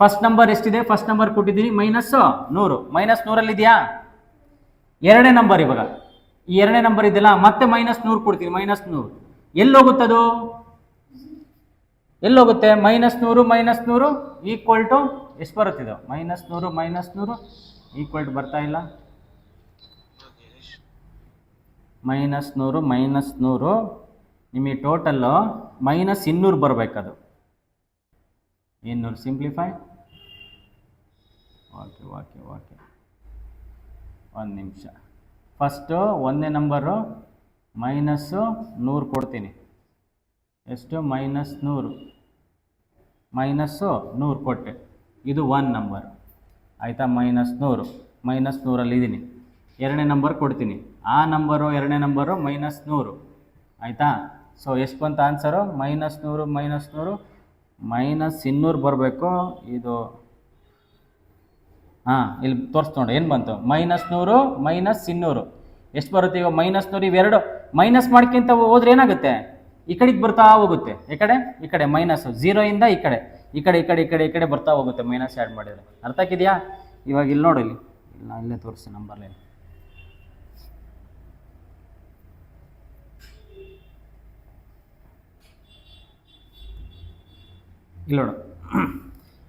ಫಸ್ಟ್ ನಂಬರ್ ಎಷ್ಟಿದೆ? ಫಸ್ಟ್ ನಂಬರ್ ಕೊಟ್ಟಿದ್ದೀನಿ -100. -100 ಇದೆಯಾ? 2ನೇ ನಂಬರ್. ಇವಾಗ ಈ 2ನೇ ನಂಬರ್ ಇದೆಯಲ್ಲ, ಮತ್ತೆ -100 ಕೊಡ್ತೀನಿ. -100 ಎಲ್ಲೋಗುತ್ತದು? ಎಲ್ಲೋಗುತ್ತೆ? -100 ಈಕ್ವಲ್ ಟು ಎಷ್ಟು ಬರುತ್ತಿದ್ದು? -100 -100 ಈಕ್ವಲ್ ಟು ಬರ್ತಾ ಇಲ್ಲ. -100 ನಿಮಗೆ ಟೋಟಲ್ಲು -200 ಬರಬೇಕದು. 200 ಸಿಂಪ್ಲಿಫೈ. ಓಕೆ ಒಂದು ನಿಮಿಷ. ಫಸ್ಟು ಒಂದನೇ ನಂಬರು -100 ಕೊಡ್ತೀನಿ. ಎಷ್ಟು? -100 ಕೊಟ್ಟೆ. ಇದು 1 ನಂಬರ್ ಆಯಿತಾ. -100 ಇದ್ದೀನಿ. ಎರಡನೇ ನಂಬರ್ ಕೊಡ್ತೀನಿ. ಆ ನಂಬರು ಎರಡನೇ ನಂಬರು -100 ಆಯಿತಾ. ಸೊ ಎಷ್ಟು ಬಂತ ಆನ್ಸರು? -100 -200 ಬರಬೇಕು. ಇದು ಇಲ್ಲಿ ತೋರಿಸ್ ನೋಡಿ ಏನು ಬಂತು? -100 -200 ಎಷ್ಟು ಬರುತ್ತೆ? ಈಗ -100 ಇವೆರಡು ಮೈನಸ್ ಮಾಡ್ಕೊಂತ ಹೋದ್ರೆ ಏನಾಗುತ್ತೆ? ಈ ಕಡೆಗೆ ಬರ್ತಾ ಹೋಗುತ್ತೆ. ಈ ಕಡೆ -0 ಇಂದ ಈ ಕಡೆ ಬರ್ತಾ ಹೋಗುತ್ತೆ. ಮೈನಸ್ ಆ್ಯಡ್ ಮಾಡಿದರೆ ಅರ್ಥ ಆಗಿದೆಯಾ? ಇವಾಗ ಇಲ್ಲಿ ನೋಡಿ, ನಾ ಇಲ್ಲೇ ತೋರಿಸಿ ನಂಬರ್ಲಿ. ಇಲ್ಲಿ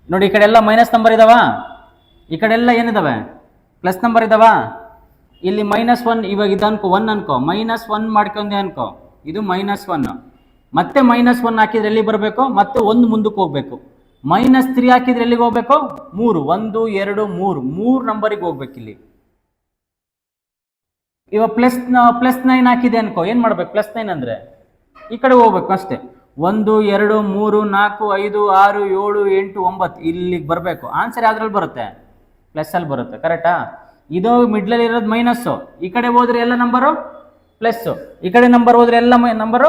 ನೋಡಿ, ಈ ಕಡೆ ಎಲ್ಲ ಮೈನಸ್ ನಂಬರ್ ಇದಾವ, ಈ ಕಡೆ ಎಲ್ಲ ಏನಿದಾವೆ? ಪ್ಲಸ್ ನಂಬರ್ ಇದಾವ. ಇಲ್ಲಿ -1 ಇವಾಗ ಇದು ಅನ್ಕೋ, 1 ಅನ್ಕೋ, -1 ಮಾಡ್ಕೊಂಡೆ ಅನ್ಕೋ, ಇದು -1. ಮತ್ತೆ -1 ಹಾಕಿದ್ರೆ ಎಲ್ಲಿ ಬರಬೇಕು? ಮತ್ತೆ 1 ಮುಂದಕ್ಕೆ ಹೋಗ್ಬೇಕು. -3 ಹಾಕಿದ್ರೆ ಎಲ್ಲಿಗೆ ಹೋಗ್ಬೇಕು? 3 1 2 3 ನಂಬರಿಗೆ ಹೋಗ್ಬೇಕು. ಇಲ್ಲಿ ಇವಾಗ +9 ಹಾಕಿದೆ ಅನ್ಕೋ, ಏನು ಮಾಡ್ಬೇಕು? +9 ಅಂದರೆ ಈ ಕಡೆ ಹೋಗ್ಬೇಕು ಅಷ್ಟೇ. 1 2 3 4 5 6 7 8 9 ಇಲ್ಲಿಗೆ ಬರಬೇಕು. ಆನ್ಸರ್ ಯಾವ್ದ್ರಲ್ಲಿ ಬರುತ್ತೆ? ಪ್ಲಸ್ಸಲ್ಲಿ ಬರುತ್ತೆ. ಕರೆಕ್ಟಾ? ಇದು ಮಿಡ್ಲಲ್ಲಿ ಇರೋದು ಮೈನಸ್ಸು. ಈ ಕಡೆ ಹೋದ್ರೆ ಎಲ್ಲ ನಂಬರು ಪ್ಲಸ್ಸು, ಈ ಕಡೆ ನಂಬರ್ ಹೋದ್ರೆ ಎಲ್ಲ ನಂಬರು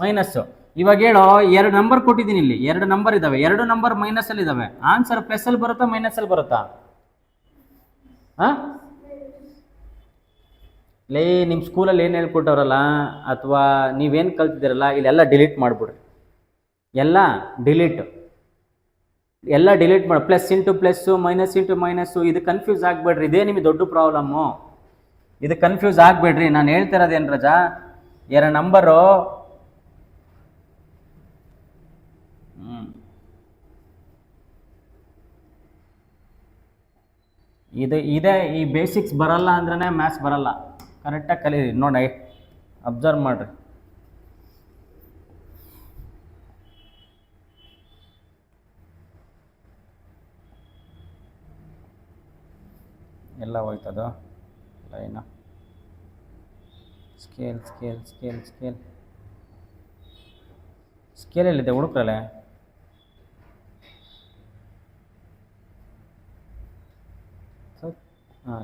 ಮೈನಸ್ಸು. ಇವಾಗ ಹೇಳೋ, 2 ನಂಬರ್ ಕೊಟ್ಟಿದ್ದೀನಿ. ಇಲ್ಲಿ 2 ನಂಬರ್ ಇದಾವೆ, 2 ನಂಬರ್ ಮೈನಸಲ್ಲಿ ಇದಾವೆ. ಆನ್ಸರ್ ಪ್ಲಸ್ಸಲ್ಲಿ ಬರುತ್ತಾ ಮೈನಸಲ್ಲಿ ಬರುತ್ತಾ? ಲೇ, ನಿಮ್ಮ ಸ್ಕೂಲಲ್ಲಿ ಏನು ಹೇಳ್ಕೊಟ್ಟವ್ರಲ್ಲ ಅಥವಾ ನೀವೇನು ಕಲ್ತಿದ್ದೀರಲ್ಲ, ಇಲ್ಲೆಲ್ಲ ಡಿಲೀಟ್ ಮಾಡಿಬಿಡ್ರಿ. ಎಲ್ಲ ಡಿಲೀಟ್ ಮಾಡಿ. Plus into plus, minus into minus, ಇದು ಕನ್ಫ್ಯೂಸ್ ಆಗಬೇಡ್ರಿ. ಇದೇ ನಿಮಗೆ ದೊಡ್ಡ ಪ್ರಾಬ್ಲಮ್ಮು. ಇದು ಕನ್ಫ್ಯೂಸ್ ಆಗಬೇಡ್ರಿ. ನಾನು ಹೇಳ್ತಿರೋದೇನು ರಜಾ, 2 ನಂಬರು ಇದೆ. ಈ ಬೇಸಿಕ್ಸ್ ಬರಲ್ಲ ಅಂದ್ರೆ ಮ್ಯಾಥ್ಸ್ ಬರಲ್ಲ. ಕರೆಕ್ಟಾಗಿ ಕಲೀರಿ. ನೋಡಿ, ಅಬ್ಸರ್ವ್ ಮಾಡಿರಿ. ಎಲ್ಲ ಹೋಯ್ತದು ಲೈನು. ಸ್ಕೇಲ್ ಎಲ್ಲಿದೆ? ಹುಡುಕ್ರಲ್ಲೇ.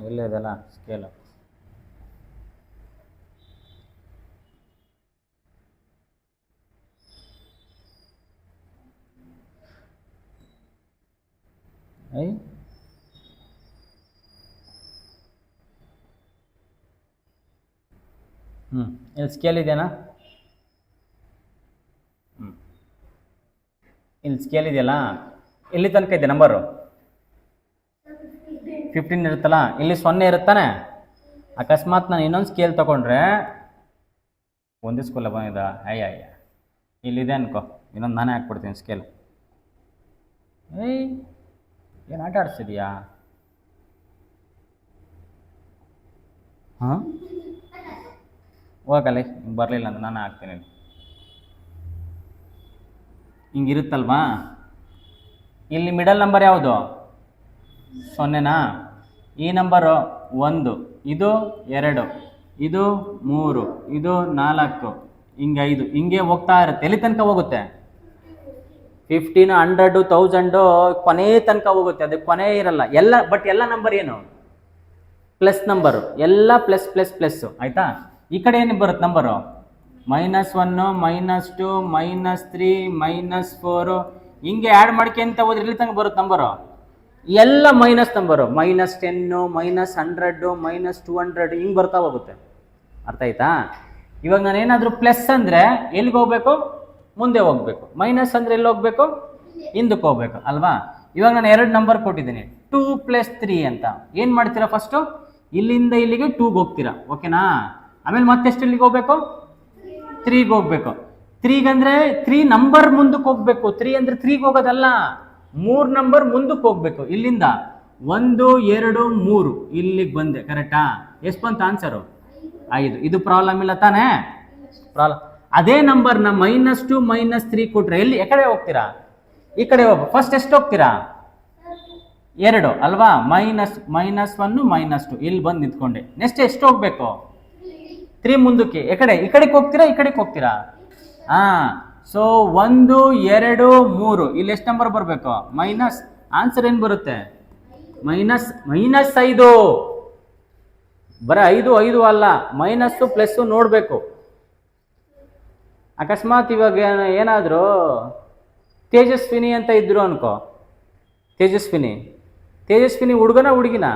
ಇಲ್ಲೇ ಇದೆಲ್ಲ ಸ್ಕೇಲು. ಇಲ್ಲಿ ಸ್ಕೇಲ್ ಇದೆಯಾ? ಇಲ್ಲಿ ಸ್ಕೇಲ್ ಇದೆಯಲ್ಲ, ಇಲ್ಲಿ ತನಕ ಇದೆ ನಂಬರು 15 ಇರುತ್ತಲ್ಲ, ಇಲ್ಲಿ 0 ಇರುತ್ತಾನೆ. ಅಕಸ್ಮಾತ್ ನಾನು ಇನ್ನೊಂದು ಸ್ಕೇಲ್ ತೊಗೊಂಡ್ರೆ ಒಂದೇ ಸ್ಕೂಲ ಬಂದಿದ್ದ, ಅಯ್ಯ ಇಲ್ಲಿದೆ ಅನ್ಕೋ, ಇನ್ನೊಂದು ನಾನೇ ಹಾಕ್ಬಿಡ್ತೀನಿ ಸ್ಕೇಲ್. ಏನು ಆಟ ಆಡಿಸ್ತಿದೀಯಾ? ಹೋಗಲ್ಲ, ಬರಲಿಲ್ಲ ಅಂತ ನಾನು ಹಾಕ್ತೀನಿ. ಹಿಂಗಿರುತ್ತಲ್ವಾ? ಇಲ್ಲಿ ಮಿಡಲ್ ನಂಬರ್ ಯಾವುದು? 0ನಾ? ಈ ನಂಬರು 1, ಇದು 2, ಇದು 3, ಇದು 4, ಹಿಂಗೆ 5, ಹಿಂಗೆ ಹೋಗ್ತಾ ಇರುತ್ತೆ. ಎಲ್ಲಿ ತನಕ ಹೋಗುತ್ತೆ? 15, 100, 1000 ಕೊನೆ ತನಕ ಹೋಗುತ್ತೆ. ಅದಕ್ಕೆ ಕೊನೆ ಇರಲ್ಲ. ಎಲ್ಲ ನಂಬರ್ ಏನು? Plus number. ಎಲ್ಲ ಪ್ಲಸ್. ಆಯಿತಾ? ಈ ಕಡೆ ಏನು ಬರುತ್ತೆ ನಂಬರು? -1, -2, -3, -4 ಹಿಂಗೆ ಆ್ಯಡ್ ಮಾಡ್ಕೊಂತ ಹೋದ್ರೆ ಎಲ್ಲಿ ತನಕ ಬರುತ್ತೆ ನಂಬರು? ಎಲ್ಲ ಮೈನಸ್ ನಂಬರು. -10, -100, -200 ಹಿಂಗೆ ಬರ್ತಾ ಹೋಗುತ್ತೆ. ಅರ್ಥ ಆಯ್ತಾ? ಇವಾಗ ನಾನು ಏನಾದರೂ ಪ್ಲಸ್ ಅಂದರೆ ಎಲ್ಲಿಗೆ ಹೋಗ್ಬೇಕು? ಮುಂದೆ ಹೋಗ್ಬೇಕು. ಮೈನಸ್ ಅಂದರೆ ಎಲ್ಲಿ ಹೋಗ್ಬೇಕು? ಹಿಂದಕ್ಕೆ ಹೋಗ್ಬೇಕು ಅಲ್ವಾ? ಇವಾಗ ನಾನು 2 ನಂಬರ್ ಕೊಟ್ಟಿದ್ದೀನಿ, 2 + 3 ಅಂತ. ಏನು ಮಾಡ್ತೀರಾ? ಫಸ್ಟು ಇಲ್ಲಿಂದ ಇಲ್ಲಿಗೆ 2ಗೆ ಹೋಗ್ತೀರಾ, ಓಕೆನಾ? ಆಮೇಲೆ ಮತ್ತೆಷ್ಟು ಇಲ್ಲಿಗೆ ಹೋಗ್ಬೇಕು? 3ಗೆ ಹೋಗ್ಬೇಕು. 3ಗಂದ್ರೆ 3 ನಂಬರ್ ಮುಂದಕ್ಕೆ ಹೋಗ್ಬೇಕು. 3 ಅಂದರೆ 3ಗೆ ಹೋಗೋದಲ್ಲ, 3 ನಂಬರ್ ಮುಂದಕ್ಕೆ ಹೋಗ್ಬೇಕು. ಇಲ್ಲಿಂದ 1 2 3 ಇಲ್ಲಿಗೆ ಬಂದೆ. ಕರೆಕ್ಟಾ? ಎಷ್ಟು ಬಂತು ಆನ್ಸರು? 5. ಇದು ಪ್ರಾಬ್ಲಮ್ ಇಲ್ಲ ತಾನೇ? ಪ್ರಾಬ್ಲಮ್. ಅದೇ ನಂಬರ್ನ -2 -3 ಕೊಟ್ರೆ ಎಲ್ಲಿ ಎಕಡೆ ಹೋಗ್ತೀರಾ? ಈ ಕಡೆ ಹೋಗ. ಫಸ್ಟ್ ಎಷ್ಟು ಹೋಗ್ತೀರಾ? 2 ಅಲ್ವಾ? -1 -2 ಇಲ್ಲಿ ಬಂದು ನಿಂತ್ಕೊಂಡೆ. ನೆಕ್ಸ್ಟ್ ಎಷ್ಟು ಹೋಗ್ಬೇಕು? 3 ಮುಂದಕ್ಕೆ. ಈ ಕಡೆಗೆ ಹೋಗ್ತೀರಾ, ಈ ಕಡೆಗೆ ಹೋಗ್ತೀರಾ? ಹಾ. ಸೊ 1 2 3 ಇಲ್ಲಿ ಎಷ್ಟು ನಂಬರ್ ಬರಬೇಕು? ಮೈನಸ್. ಆನ್ಸರ್ ಏನು ಬರುತ್ತೆ? -5. ಬರ 5 ಅಲ್ಲ, ಮೈನಸ್ಸು ಪ್ಲಸ್ಸು ನೋಡಬೇಕು. ಅಕಸ್ಮಾತ್ ಇವಾಗ ಏನಾದರೂ ತೇಜಸ್ವಿನಿ ಅಂತ ಇದ್ರು ಅನ್ಕೋ. ತೇಜಸ್ವಿನಿ ಹುಡುಗನ ಹುಡುಗಿನ?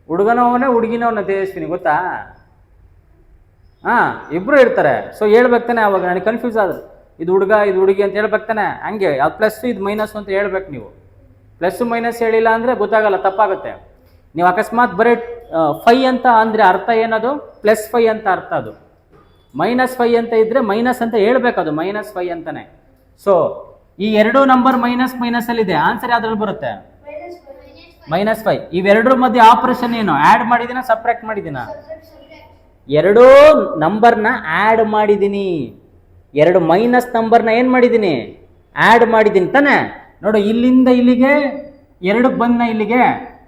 ಹುಡುಗನವನೇ ಹುಡುಗಿನವನ ತೇಜಸ್ವಿನಿ, ಗೊತ್ತಾ? ಹಾಂ, ಇಬ್ಬರು ಇರ್ತಾರೆ. ಸೊ ಹೇಳ್ಬೇಕು ತಾನೆ. ಅವಾಗ ನನಗೆ ಕನ್ಫ್ಯೂಸ್ ಆದ್ರೆ ಇದು ಹುಡುಗ ಇದು ಹುಡುಗಿ ಅಂತ ಹೇಳ್ಬೇಕು ತಾನೆ. ಹಂಗೆ ಅದು ಪ್ಲಸ್ಸು ಇದು ಮೈನಸ್ಸು ಅಂತ ಹೇಳ್ಬೇಕು ನೀವು. ಪ್ಲಸ್ಸು ಮೈನಸ್ ಹೇಳಿಲ್ಲ ಅಂದರೆ ಗೊತ್ತಾಗಲ್ಲ, ತಪ್ಪಾಗುತ್ತೆ. ನೀವು ಅಕಸ್ಮಾತ್ ಬರೀ 5 ಅಂತ ಅಂದರೆ ಅರ್ಥ ಏನದು? +5 ಅಂತ ಅರ್ಥ. ಅದು -5 ಅಂತ ಇದ್ದರೆ ಮೈನಸ್ ಅಂತ ಹೇಳ್ಬೇಕು, ಅದು -5 ಅಂತಾನೆ. ಸೊ ಈ ಎರಡು ನಂಬರ್ ಮೈನಸಲ್ಲಿದೆ. ಆನ್ಸರ್ ಯಾವ್ದ್ರಲ್ಲಿ ಬರುತ್ತೆ? -5. ಇವೆರಡರ ಮಧ್ಯೆ ಆಪರೇಷನ್ ಏನು? ಆ್ಯಡ್ ಮಾಡಿದ್ದೀನ, ಸಬ್ಟ್ರಾಕ್ಟ್ ಮಾಡಿದ್ದೀನ? ಎರಡೂ ನಂಬರ್ನ ಆ್ಯಡ್ ಮಾಡಿದ್ದೀನಿ. ಎರಡು ಮೈನಸ್ ನಂಬರ್ನ ಏನು ಮಾಡಿದ್ದೀನಿ? ಆ್ಯಡ್ ಮಾಡಿದ್ದೀನಿ ತಾನೆ. ನೋಡು, ಇಲ್ಲಿಂದ ಇಲ್ಲಿಗೆ 2ಕ್ಕೆ ಬಂದ್ನ, ಇಲ್ಲಿಗೆ.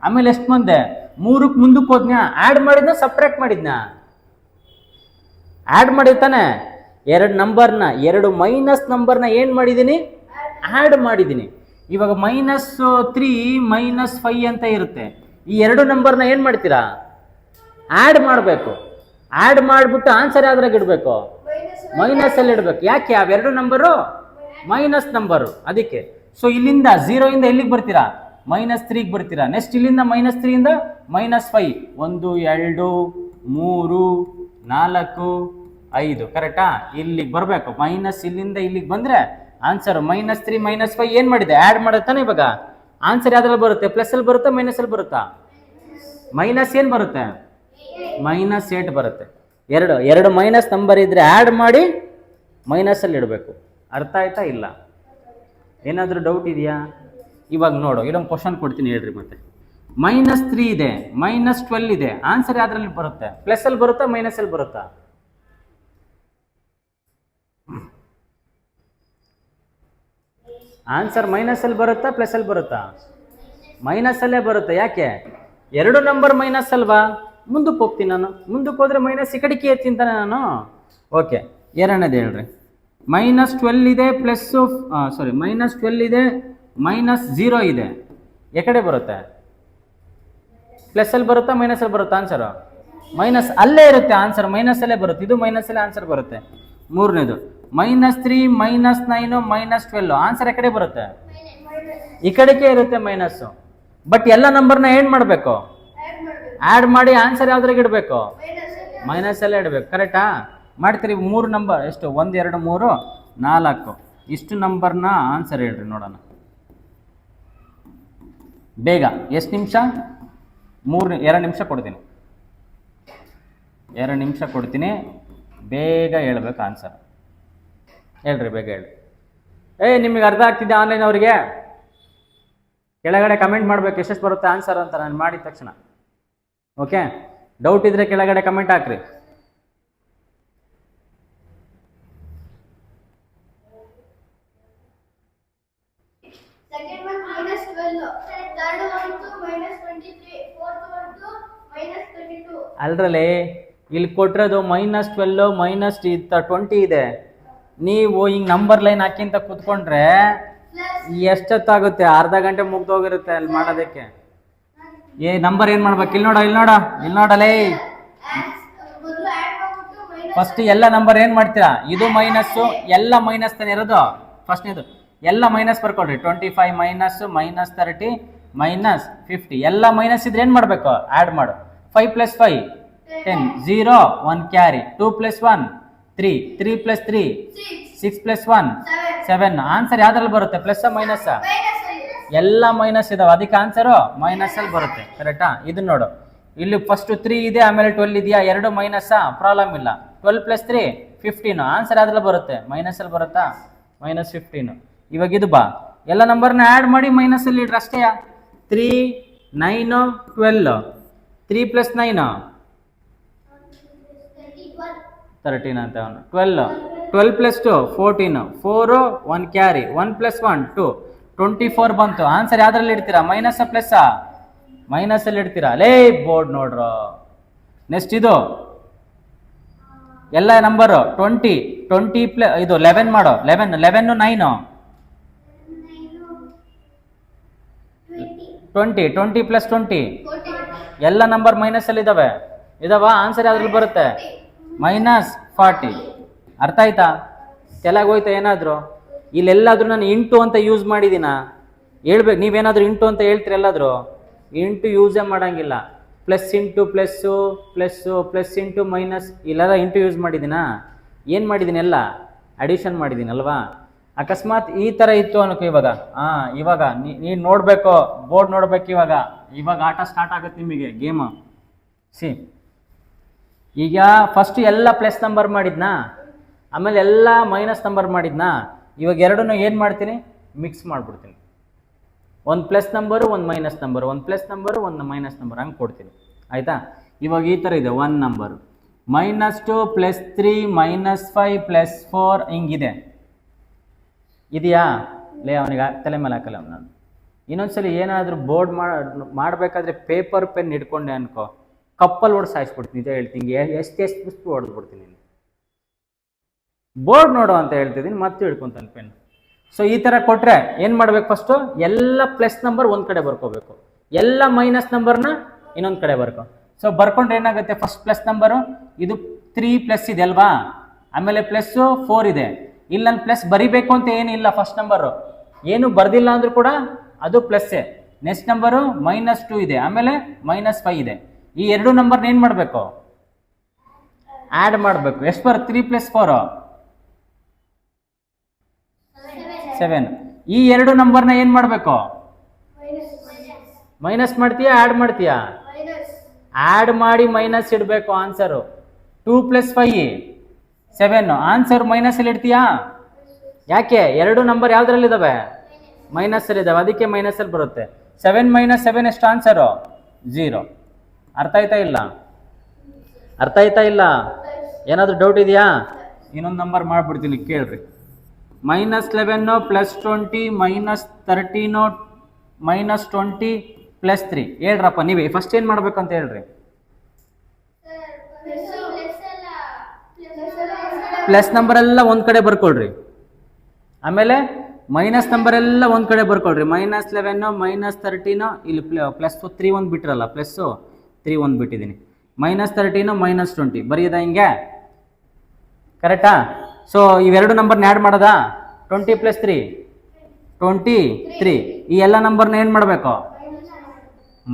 ಆಮೇಲೆ ಎಷ್ಟು ಬಂದೆ? 3ಕ್ಕೆ ಮುಂದಕ್ಕೆ ಹೋದ್ನ. ಆ್ಯಡ್ ಮಾಡಿದ್ನ, ಸಬ್ಟ್ರಾಕ್ಟ್ ಮಾಡಿದ್ನ? ಆ್ಯಡ್ ಮಾಡಿರ್ತಾನೆ. ಎರಡು ಮೈನಸ್ ನಂಬರ್ನ ಏನು ಮಾಡಿದ್ದೀನಿ? ಆ್ಯಡ್ ಮಾಡಿದ್ದೀನಿ. ಇವಾಗ -3 -5 ಅಂತ ಇರುತ್ತೆ. ಈ ಎರಡು ನಂಬರ್ನ ಏನು ಮಾಡ್ತೀರಾ? ಆ್ಯಡ್ ಮಾಡಬೇಕು. ಆ್ಯಡ್ ಮಾಡಿಬಿಟ್ಟು ಆನ್ಸರ್ ಯಾವ್ದ್ರಾಗ ಇಡಬೇಕು? ಮೈನಸಲ್ಲಿ ಇಡಬೇಕು. ಯಾಕೆ? ಅವೆರಡು ನಂಬರು ಮೈನಸ್ ನಂಬರು, ಅದಕ್ಕೆ. ಸೊ ಇಲ್ಲಿಂದ 0 ಇಂದ ಎಲ್ಲಿಗೆ ಬರ್ತೀರಾ? -3ಗೆ ಬರ್ತೀರಾ. ನೆಕ್ಸ್ಟ್ ಇಲ್ಲಿಂದ -3 ಇಂದ -5. 1 2 3 4 5 ಕರೆಕ್ಟಾ? ಇಲ್ಲಿಗೆ ಬರಬೇಕು. ಮೈನಸ್ ಇಲ್ಲಿಂದ ಇಲ್ಲಿಗೆ ಬಂದರೆ ಆನ್ಸರ್ -3 -5 ಏನು ಮಾಡಿದೆ? ಆ್ಯಡ್ ಮಾಡುತ್ತಾನೆ. ಇವಾಗ ಆನ್ಸರ್ ಯಾವ್ದ್ರಲ್ಲಿ ಬರುತ್ತೆ? ಪ್ಲಸ್ಸಲ್ಲಿ ಬರುತ್ತಾ, ಮೈನಸಲ್ಲಿ ಬರುತ್ತಾ? ಮೈನಸ್ ಏನು ಬರುತ್ತೆ? -8 ಬರುತ್ತೆ. ಎರಡು ಮೈನಸ್ ನಂಬರ್ ಇದ್ರೆ ಆ್ಯಡ್ ಮಾಡಿ ಮೈನಸಲ್ಲಿ ಇಡಬೇಕು. ಅರ್ಥ ಆಯ್ತಾ? ಇಲ್ಲ ಏನಾದರೂ ಡೌಟ್ ಇದೆಯಾ? ಇವಾಗ ನೋಡು, ಇಲ್ಲೊಂದು ಕ್ವಶನ್ ಕೊಡ್ತೀನಿ, ಹೇಳ್ರಿ. ಮತ್ತೆ -3 ಇದೆ, -12 ಇದೆ. ಆನ್ಸರ್ ಯಾವ್ದ್ರಲ್ಲಿ ಬರುತ್ತೆ? ಪ್ಲಸ್ಸಲ್ಲಿ ಬರುತ್ತಾ, ಮೈನಸಲ್ಲಿ ಬರುತ್ತಾ? ಆನ್ಸರ್ ಮೈನಸಲ್ಲಿ ಬರುತ್ತಾ, ಪ್ಲಸ್ಸಲ್ಲಿ ಬರುತ್ತಾ? ಮೈನಸಲ್ಲೇ ಬರುತ್ತೆ. ಯಾಕೆ? ಎರಡು ನಂಬರ್ ಮೈನಸ್ ಅಲ್ವಾ? ಮುಂದಕ್ಕೆ ಹೋಗ್ತೀನಿ ನಾನು. ಮುಂದಕ್ಕೆ ಹೋದರೆ ಮೈನಸ್ ಈ ಕಡೆಗೆ ತಿಂತಾನೆ ನಾನು. ಓಕೆ, ಎರಡನೇದು ಹೇಳ್ರಿ. -12 ಇದೆ, -12 ಇದೆ, -0 ಇದೆ. ಎಕಡೆ ಬರುತ್ತೆ? ಪ್ಲಸ್ಸಲ್ಲಿ ಬರುತ್ತಾ, ಮೈನಸಲ್ಲಿ ಬರುತ್ತಾ? ಆನ್ಸರು ಮೈನಸ್ ಅಲ್ಲೇ ಇರುತ್ತೆ. ಆನ್ಸರ್ ಮೈನಸಲ್ಲೇ ಬರುತ್ತೆ. ಇದು ಮೈನಸಲ್ಲೇ ಆನ್ಸರ್ ಬರುತ್ತೆ. ಮೂರನೇದು -3 -9 -12. ಆನ್ಸರ್ ಎಕಡೆ ಬರುತ್ತೆ? ಈ ಕಡೆಗೆ ಇರುತ್ತೆ ಮೈನಸ್ಸು. ಬಟ್ ಎಲ್ಲ ನಂಬರ್ನ ಏನು ಮಾಡಬೇಕು? ಆ್ಯಡ್ ಮಾಡಿ ಆನ್ಸರ್ ಯಾವ್ದ್ರಾಗ ಇಡಬೇಕು? ಮೈನಸಲ್ಲೇ ಇಡಬೇಕು. ಕರೆಕ್ಟಾ? ಮಾಡ್ತೀರಿ. 3 ನಂಬರ್ ಎಷ್ಟು? 1 2 3 4 ಇಷ್ಟು ನಂಬರ್ನ ಆನ್ಸರ್ ಹೇಳ್ರಿ ನೋಡೋಣ. ಬೇಗ. ಎಷ್ಟು ನಿಮಿಷ? 2 ನಿಮಿಷ ಕೊಡ್ತೀನಿ. 2 ನಿಮಿಷ ಕೊಡ್ತೀನಿ. ಬೇಗ ಹೇಳ್ಬೇಕು ಆನ್ಸರ್. ಹೇಳ್ರಿ, ಬೇಗ ಹೇಳಿ. ನಿಮಗೆ ಅರ್ಥ ಆಗ್ತಿದ್ದೆ ಆನ್ಲೈನ್ ಅವರಿಗೆ? ಕೆಳಗಡೆ ಕಮೆಂಟ್ ಮಾಡಬೇಕು ಎಷ್ಟೆಷ್ಟು ಬರುತ್ತೆ ಆನ್ಸರ್ ಅಂತ ನಾನು ಮಾಡಿದ ತಕ್ಷಣ. ಓಕೆ, ಡೌಟ್ ಇದ್ರೆ ಕೆಳಗಡೆ ಕಮೆಂಟ್ ಹಾಕ್ರಿ. ಅಲ್ರಲ್ಲಿ ಇಲ್ಲಿ ಕೊಟ್ಟಿರೋದು -12 -20 ಇದೆ. ನೀವು ಹಿಂಗೆ ನಂಬರ್ ಲೈನ್ ಹಾಕಿಂತ ಕೂತ್ಕೊಂಡ್ರೆ ಎಷ್ಟೊತ್ತಾಗುತ್ತೆ? ಅರ್ಧ ಗಂಟೆ ಮುಗ್ದೋಗಿರುತ್ತೆ ಅಲ್ಲಿ ಮಾಡೋದಕ್ಕೆ. ನಂಬರ್ ಏನು ಮಾಡ್ಬೇಕು? ಇಲ್ಲಿ ನೋಡಲೇ. ಫಸ್ಟ್ ಎಲ್ಲ ನಂಬರ್ ಏನು ಮಾಡ್ತೀರಾ? ಇದು ಮೈನಸ್ಸು, ಎಲ್ಲ ಮೈನಸ್ ತಾನೆ ಇರೋದು. ಫಸ್ಟ್ನೇದು ಎಲ್ಲ ಮೈನಸ್ ಬರ್ಕೊಡ್ರಿ. 25 ಮೈನಸ್ -30 -50 ಎಲ್ಲ ಮೈನಸ್ ಇದ್ರೆ ಏನು ಮಾಡಬೇಕು? ಆ್ಯಡ್ ಮಾಡು. 5 + 5 10 0 1 ಕ್ಯಾರಿ 2 + 1 3 3 + 3 6 + 1 7. ಆನ್ಸರ್ ಯಾವ್ದ್ರಲ್ಲಿ ಬರುತ್ತೆ? Plus minus? ಎಲ್ಲ ಮೈನಸ್ ಇದಾವೆ, ಅದಕ್ಕೆ ಆನ್ಸರು ಮೈನಸಲ್ಲಿ ಬರುತ್ತೆ. ಕರೆಕ್ಟಾ? ಇದನ್ನ ನೋಡು, ಇಲ್ಲಿ ಫಸ್ಟ್ 3 ಇದೆ, ಆಮೇಲೆ 12 ಇದೆಯಾ? ಎರಡು ಮೈನಸ್ಸಾ? ಪ್ರಾಬ್ಲಮ್ ಇಲ್ಲ. 12 + 3 15. ಆನ್ಸರ್ ಯಾವ್ದ್ರಲ್ಲಿ ಬರುತ್ತೆ? ಮೈನಸಲ್ಲಿ ಬರುತ್ತಾ? -15. ಇವಾಗ ಇದು ಬಾ, ಎಲ್ಲ ನಂಬರ್ನ ಆ್ಯಡ್ ಮಾಡಿ ಮೈನಸಲ್ಲಿ ಇಡ್ರಿ ಅಷ್ಟೇ. 3 9 12 3 + 9 13 ಅಂತ 12 12 ಪ್ಲಸ್ 2 14 4 1 ಕ್ಯಾರಿ 1 ಪ್ಲಸ್ 1 2 24 ಬಂತು. ಆನ್ಸರ್ ಯಾವ್ದ್ರಲ್ಲಿ ಇಡ್ತೀರಾ? ಮೈನಸ್ ಪ್ಲಸ್ಸಾ? ಮೈನಸಲ್ಲಿ ಇಡ್ತೀರಾ? ಲೇ ಬೋರ್ಡ್ ನೋಡ್ರು. ನೆಕ್ಸ್ಟ್ ಇದು ಎಲ್ಲ ನಂಬರು 20 ಇದು 11 ಮಾಡೋ. 11 9 20 ಪ್ಲಸ್ 20 ಎಲ್ಲ ನಂಬರ್ ಮೈನಸಲ್ಲಿ ಇದಾವ. ಆನ್ಸರ್ ಯಾವ್ದ್ರಲ್ಲಿ ಬರುತ್ತೆ? ಮೈನಸ್ 40. ಅರ್ಥ ಆಯ್ತಾ? ಹೋಯ್ತಾ ಏನಾದರೂ? ಇಲ್ಲೆಲ್ಲಾದ್ರೂ ನಾನು ಇಂಟು ಅಂತ ಯೂಸ್ ಮಾಡಿದ್ದೀನ? ಹೇಳ್ಬೇಕು. ನೀವೇನಾದರೂ ಇಂಟು ಅಂತ ಹೇಳ್ತೀರಿ ಎಲ್ಲಾದರೂ? ಇಂಟು ಯೂಸೇ ಮಾಡೋಂಗಿಲ್ಲ. Plus into plus into minus ಇಲ್ಲೆಲ್ಲ ಇಂಟು ಯೂಸ್ ಮಾಡಿದ್ದೀನಾ? ಏನು ಮಾಡಿದ್ದೀನಿ? ಎಲ್ಲ ಅಡಿಷನ್ ಮಾಡಿದ್ದೀನಲ್ವಾ? ಅಕಸ್ಮಾತ್ ಈ ಥರ ಇತ್ತು ಅನ್ಕೋ ಇವಾಗ. ಇವಾಗ ನೀನು ನೋಡಬೇಕು, ಬೋರ್ಡ್ ನೋಡ್ಬೇಕು. ಇವಾಗ ಆಟ ಸ್ಟಾರ್ಟ್ ಆಗುತ್ತೆ ನಿಮಗೆ, ಗೇಮು. ಈಗ ಫಸ್ಟ್ ಎಲ್ಲ ಪ್ಲಸ್ ನಂಬರ್ ಮಾಡಿದ್ನಾ, ಆಮೇಲೆ ಎಲ್ಲ ಮೈನಸ್ ನಂಬರ್ ಮಾಡಿದ್ನಾ. ಇವಾಗ ಎರಡನ್ನೂ ಏನು ಮಾಡ್ತೀನಿ? ಮಿಕ್ಸ್ ಮಾಡಿಬಿಡ್ತೀನಿ. ಒಂದು ಪ್ಲಸ್ ನಂಬರು, ಒಂದು ಮೈನಸ್ ನಂಬರು, ಒಂದು ಪ್ಲಸ್ ನಂಬರು, ಒಂದು ಮೈನಸ್ ನಂಬರ್, ಹಂಗೆ ಕೊಡ್ತೀನಿ. ಆಯಿತಾ? ಇವಾಗ ಈ ಥರ ಇದೆ. 1 ನಂಬರು -2 +3 -5 +4 ಹಿಂಗಿದೆ. ಇದೆಯಾ? ಅವನಿಗೆ ತಲೆ ಮೇಲೆ ಹಾಕಲ್ಲ ನಾನು. ಇನ್ನೊಂದ್ಸಲಿ ಏನಾದರೂ ಬೋರ್ಡ್ ಮಾಡಬೇಕಾದ್ರೆ ಪೇಪರ್ ಪೆನ್ ಹಿಡ್ಕೊಂಡೆ ಅನ್ಕೋ, ಕಪ್ಪಲ್ಲಿ ಹೊಡೆದು ಸಾಯಿಸ್ಬಿಡ್ತೀನಿ. ಇದೇ ಹೇಳ್ತೀನಿ, ಎಷ್ಟು ಹೊಡೆದ್ಬಿಡ್ತೀನಿ. ಬೋರ್ಡ್ ನೋಡು ಅಂತ ಹೇಳ್ತಿದ್ದೀನಿ, ಮತ್ತೆ ಹಿಡ್ಕೊಂತಾನೆ ಪೆನ್. ಸೊ ಈ ಥರ ಕೊಟ್ಟರೆ ಏನು ಮಾಡಬೇಕು? ಫಸ್ಟು ಎಲ್ಲ ಪ್ಲಸ್ ನಂಬರ್ ಒಂದು ಕಡೆ ಬರ್ಕೋಬೇಕು, ಎಲ್ಲ ಮೈನಸ್ ನಂಬರ್ನ ಇನ್ನೊಂದು ಕಡೆ ಬರ್ಕೊ. ಸೊ ಬರ್ಕೊಂಡ್ರೆ ಏನಾಗುತ್ತೆ? ಫಸ್ಟ್ ಪ್ಲಸ್ ನಂಬರು ಇದು 3+ ಇದೆ ಅಲ್ವಾ? ಆಮೇಲೆ ಪ್ಲಸ್ಸು 4 ಇದೆ. ಇಲ್ಲಿ ನಾನು ಪ್ಲಸ್ ಬರಿಬೇಕು ಅಂತ ಏನಿಲ್ಲ. ಫಸ್ಟ್ ನಂಬರು ಏನು ಬರ್ದಿಲ್ಲ ಅಂದರೂ ಕೂಡ ಅದು ಪ್ಲಸ್ಸೇ. ನೆಕ್ಸ್ಟ್ ನಂಬರು -2 ಇದೆ, ಆಮೇಲೆ -5 ಇದೆ. ಈ ಎರಡು ನಂಬರ್ನ ಏನು ಮಾಡಬೇಕು? ಆ್ಯಡ್ ಮಾಡಬೇಕು. ಎಷ್ಟು ಬರುತ್ತೆ? 3 + 4 7. ಈ ಎರಡು ನಂಬರ್ನ ಏನು ಮಾಡಬೇಕು? ಮೈನಸ್ ಮಾಡ್ತೀಯಾ ಆ್ಯಡ್ ಮಾಡ್ತೀಯಾ? ಆ್ಯಡ್ ಮಾಡಿ ಮೈನಸ್ ಇಡಬೇಕು. ಆನ್ಸರು 2 + 5 7. ಆನ್ಸರ್ ಮೈನಸಲ್ಲಿ ಇಡ್ತೀಯಾ? ಯಾಕೆ? ಎರಡು ನಂಬರ್ ಯಾವುದ್ರಲ್ಲಿದ್ದಾವೆ? ಮೈನಸ್ಸಲ್ಲಿದ್ದಾವೆ, ಅದಕ್ಕೆ ಮೈನಸಲ್ಲಿ ಬರುತ್ತೆ. 7 - 7 ಎಷ್ಟು ಆನ್ಸರು? 0. ಅರ್ಥ ಆಯ್ತಾ ಇಲ್ಲ? ಅರ್ಥ ಆಯ್ತಾ ಇಲ್ಲ? ಏನಾದರೂ ಡೌಟ್ ಇದೆಯಾ? ಇನ್ನೊಂದು ನಂಬರ್ ಮಾಡಿಬಿಡ್ತೀನಿ, ಕೇಳ್ರಿ. -11 +20 -13 -20 +3. ಹೇಳ್ರಪ್ಪ ನೀವೇ. ಫಸ್ಟ್ ಏನು ಮಾಡ್ಬೇಕು ಅಂತ ಹೇಳ್ರಿ. ಪ್ಲಸ್ ನಂಬರ್ ಎಲ್ಲ ಒಂದು ಕಡೆ ಬರ್ಕೊಳ್ರಿ, ಆಮೇಲೆ ಮೈನಸ್ ನಂಬರ್ ಎಲ್ಲ ಒಂದು ಕಡೆ ಬರ್ಕೊಳ್ರಿ. -11 -13 ಇಲ್ಲಿ +3 1 ಬಿಟ್ಟಿರಲ್ಲ, ಪ್ಲಸ್ಸು 3 1 ಬಿಟ್ಟಿದ್ದೀನಿ. -13 -20 ಬರೆಯೋದಾ ಹಿಂಗೆ? ಕರೆಕ್ಟಾ? ಸೊ ಇವೆರಡು ನಂಬರ್ನ ಆ್ಯಡ್ ಮಾಡೋದಾ? 20 + 3 23. ಈ ಎಲ್ಲ ನಂಬರ್ನ ಏನು ಮಾಡಬೇಕು?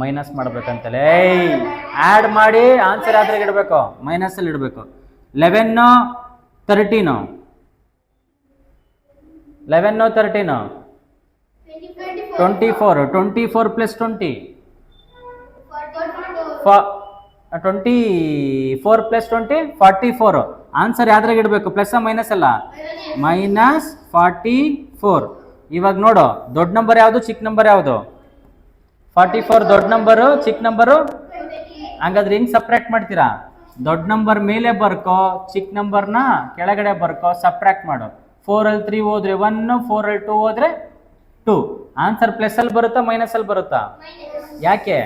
ಮೈನಸ್ ಮಾಡ್ಬೇಕಂತಲೇ. ಆ್ಯಡ್ ಮಾಡಿ ಆನ್ಸರ್ ಯಾವ್ದ್ರಾಗ ಇಡಬೇಕು? ಮೈನಸಲ್ಲಿ ಇಡಬೇಕು. 11 13 24 24 + 20 24 + 20 44. ಆನ್ಸರ್ ಯಾವ್ದ್ರಾಗ ಇಡಬೇಕು? ಪ್ಲಸ್ ಮೈನಸ್ ಅಲ್ಲ? -44. ಇವಾಗ ನೋಡು, ದೊಡ್ಡ ನಂಬರ್ ಯಾವುದು, ಚಿಕ್ಕ ನಂಬರ್ ಯಾವುದು? 44 ದೊಡ್ಡ ನಂಬರು, ಚಿಕ್ಕ ನಂಬರು. ಹಾಗಾದ್ರೆ ಹೆಂಗೆ ಸಪ್ರೇಟ್ ಮಾಡ್ತೀರಾ? ದೊಡ್ಡ ನಂಬರ್ ಮೇಲೆ ಬರ್ಕೋ, ಚಿಕ್ಕ ನಂಬರ್ನ ಕೆಳಗಡೆ ಬರ್ಕೋ, ಸಪ್ರೇಟ್ ಮಾಡು. 4 3 ಹೋದ್ರೆ 1, 4 2 ಹೋದ್ರೆ 2. ಆನ್ಸರ್ ಪ್ಲಸ್ಸಲ್ಲಿ ಬರುತ್ತಾ ಮೈನಸಲ್ಲಿ ಬರುತ್ತಾ? ಯಾಕೆ?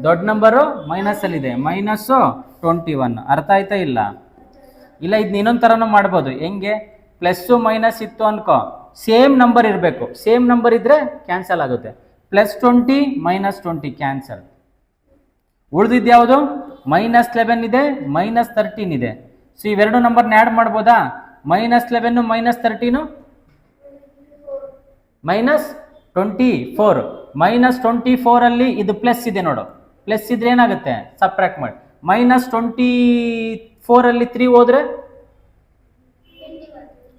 ದೊಡ್ಡ ನಂಬರು ಮೈನಸಲ್ಲಿದೆ, -21. ಅರ್ಥ ಆಯ್ತಾ ಇಲ್ಲ? ಇಲ್ಲ, ಇದನ್ನ ಇನ್ನೊಂದು ಥರನೂ ಮಾಡ್ಬೋದು. ಹೆಂಗೆ? ಪ್ಲಸ್ಸು ಮೈನಸ್ ಇತ್ತು ಅನ್ಕೋ, ಸೇಮ್ ನಂಬರ್ ಇರಬೇಕು. ಸೇಮ್ ನಂಬರ್ ಇದ್ದರೆ ಕ್ಯಾನ್ಸಲ್ ಆಗುತ್ತೆ. +20 -20 ಕ್ಯಾನ್ಸಲ್. ಉಳಿದಿದ್ದು ಯಾವುದು? -11 ಇದೆ, -13 ಇದೆ. ಸೊ ಇವೆರಡು ನಂಬರ್ನ ಆ್ಯಡ್ ಮಾಡ್ಬೋದಾ? -11 -13 -24. -24 ಅಲ್ಲಿ ಇದು ಪ್ಲಸ್ ಇದೆ ನೋಡು, ಪ್ಲಸ್ ಇದ್ರೆ ಏನಾಗುತ್ತೆ? ಸಬ್ಟ್ರಾಕ್ಟ್ ಮಾಡಿ. -24 ಅಲ್ಲಿ 3 ಹೋದ್ರೆ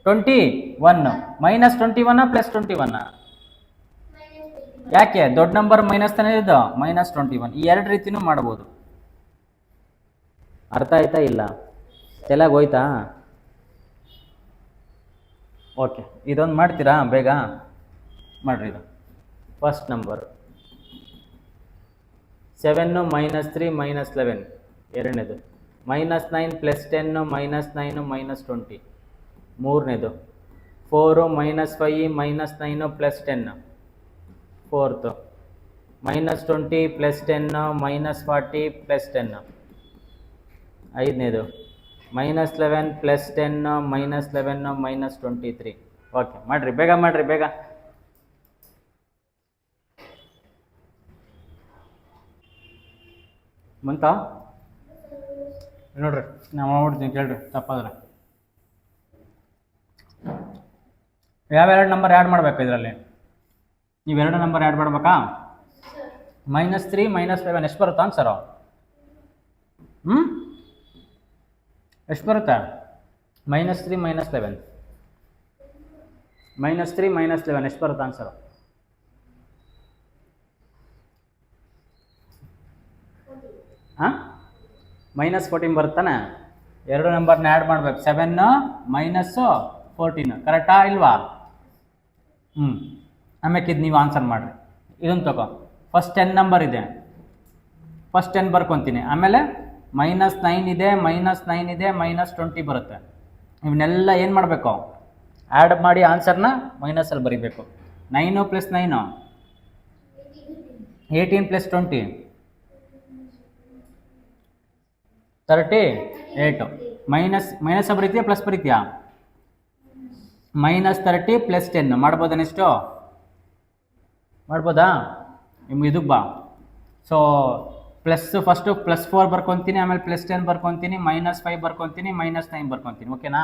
21. -21 +21. ಯಾಕೆ? ದೊಡ್ಡ ನಂಬರ್ ಮೈನಸ್ ತಾನೇ ಇದು, -21. ಈ ಎರಡು ರೀತಿನೂ ಮಾಡ್ಬೋದು. ಅರ್ಥ ಆಯ್ತಾ ಇಲ್ಲ? ತಲೆಗೆ ಹೋಯ್ತಾ? ಓಕೆ, ಇದೊಂದು ಮಾಡ್ತೀರಾ ಬೇಗ ಮಾಡ್ರಿ. ಇದು ಫಸ್ಟ್ ನಂಬರು 7 -3 -11 ಎರಡನೇದು. -9 + 10 -9 -20. ಮೂರನೇದು 4 -5 -9 + 10. ಫೋರ್ತು -20 + 10 -40 + 10. ಐದನೇದು -11 + 10 -11 -23. ಓಕೆ, ಮಾಡಿರಿ, ಬೇಗ ಮಾಡಿರಿ, ಬೇಗ. ಬಂತಾ ನೋಡ್ರಿ, ನಾವು ಮಾಡ್ಬಿಡ್ತೀನಿ ಕೇಳ್ರಿ ತಪ್ಪಾದ್ರೆ. ಯಾವೆರಡು ನಂಬರ್ ಆ್ಯಡ್ ಮಾಡಬೇಕು ಇದರಲ್ಲಿ? ನೀವೆರಡು ನಂಬರ್ ಆ್ಯಡ್ ಮಾಡಬೇಕಾ? -3 -11 ಎಷ್ಟು ಬರುತ್ತಾ ಆನ್ಸರು? ಎಷ್ಟು ಬರುತ್ತೆ? -3 -11 -3 -11 ಎಷ್ಟು ಬರುತ್ತೆ ಆನ್ಸರು? ಹಾಂ, -14 ಬರುತ್ತಾನೆ. ಎರಡು ನಂಬರ್ನ ಆ್ಯಡ್ ಮಾಡಬೇಕು. 7 -14 ಕರೆಕ್ಟಾ ಇಲ್ವಾ? ಆಮೇಲೆ ಇದು ನೀವು ಆನ್ಸರ್ ಮಾಡಿರಿ. ಇದನ್ನು ತಗೋ. ಫಸ್ಟ್ 10 ನಂಬರ್ ಇದೆ, ಫಸ್ಟ್ 10 ಬರ್ಕೊತೀನಿ. ಆಮೇಲೆ -9 ಇದೆ, -9 ಇದೆ, -20 ಬರುತ್ತೆ. ಇವನ್ನೆಲ್ಲ ಏನು ಮಾಡಬೇಕು? ಆ್ಯಡ್ ಮಾಡಿ ಆನ್ಸರ್ನ ಮೈನಸಲ್ಲಿ ಬರೀಬೇಕು. 9 + 9 18 + 20 38. Minus ಬರೀತೀಯಾ plus ಬರೀತೀಯಾ? -30 + 10 ಮಾಡ್ಬೋದಾ? ನೆಕ್ಸ್ಟು ಮಾಡ್ಬೋದಾ? ನಿಮ್ಗೆ ಇದಕ್ಕೆ ಬಾ. ಸೊ ಫಸ್ಟು +4 ಬರ್ಕೊತೀನಿ, ಆಮೇಲೆ +10 ಬರ್ಕೊತೀನಿ, -5 ಬರ್ಕೊತೀನಿ, -9 ಬರ್ಕೊತೀನಿ. ಓಕೆನಾ?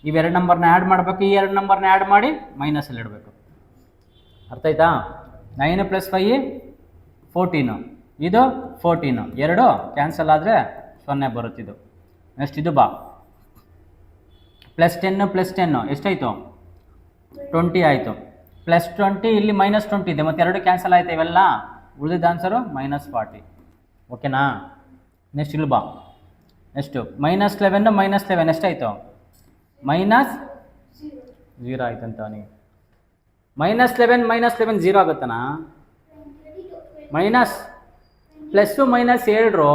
ಇವೆರಡು ನಂಬರ್ನ ಆ್ಯಡ್ ಮಾಡಬೇಕು. ಈ ಎರಡು ನಂಬರ್ನ ಆ್ಯಡ್ ಮಾಡಿ ಮೈನಸಲ್ಲಿ ಇಡಬೇಕು. ಅರ್ಥ ಆಯ್ತಾ? 9 + 5 14, ಇದು 14, ಎರಡು ಕ್ಯಾನ್ಸಲ್ ಆದರೆ 0 ಬರುತ್ತಿದ್ದು. ನೆಕ್ಸ್ಟ್ ಇದು ಬಾ. +10 + 10 ಎಷ್ಟಾಯಿತು? 20 ಆಯಿತು. +20 ಇಲ್ಲಿ -20 ಇದೆ, ಮತ್ತು ಎರಡು ಕ್ಯಾನ್ಸಲ್ ಆಯಿತು. ಇವೆಲ್ಲ ಉಳಿದಿದ್ದ ಆನ್ಸರು -40. ಓಕೆನಾ? ನೆಕ್ಸ್ಟ್ ಇಲ್ಲಿ ಬಾ. ಎಷ್ಟು? -11 -11 ಎಷ್ಟಾಯಿತು? -0 ಆಯ್ತಂತ ಅವನಿಗೆ. -11 -11 0 ಆಗುತ್ತಾನಾ? ಮೈನಸ್ ಪ್ಲಸ್ಸು ಮೈನಸ್ ಹೇಳ್ರು.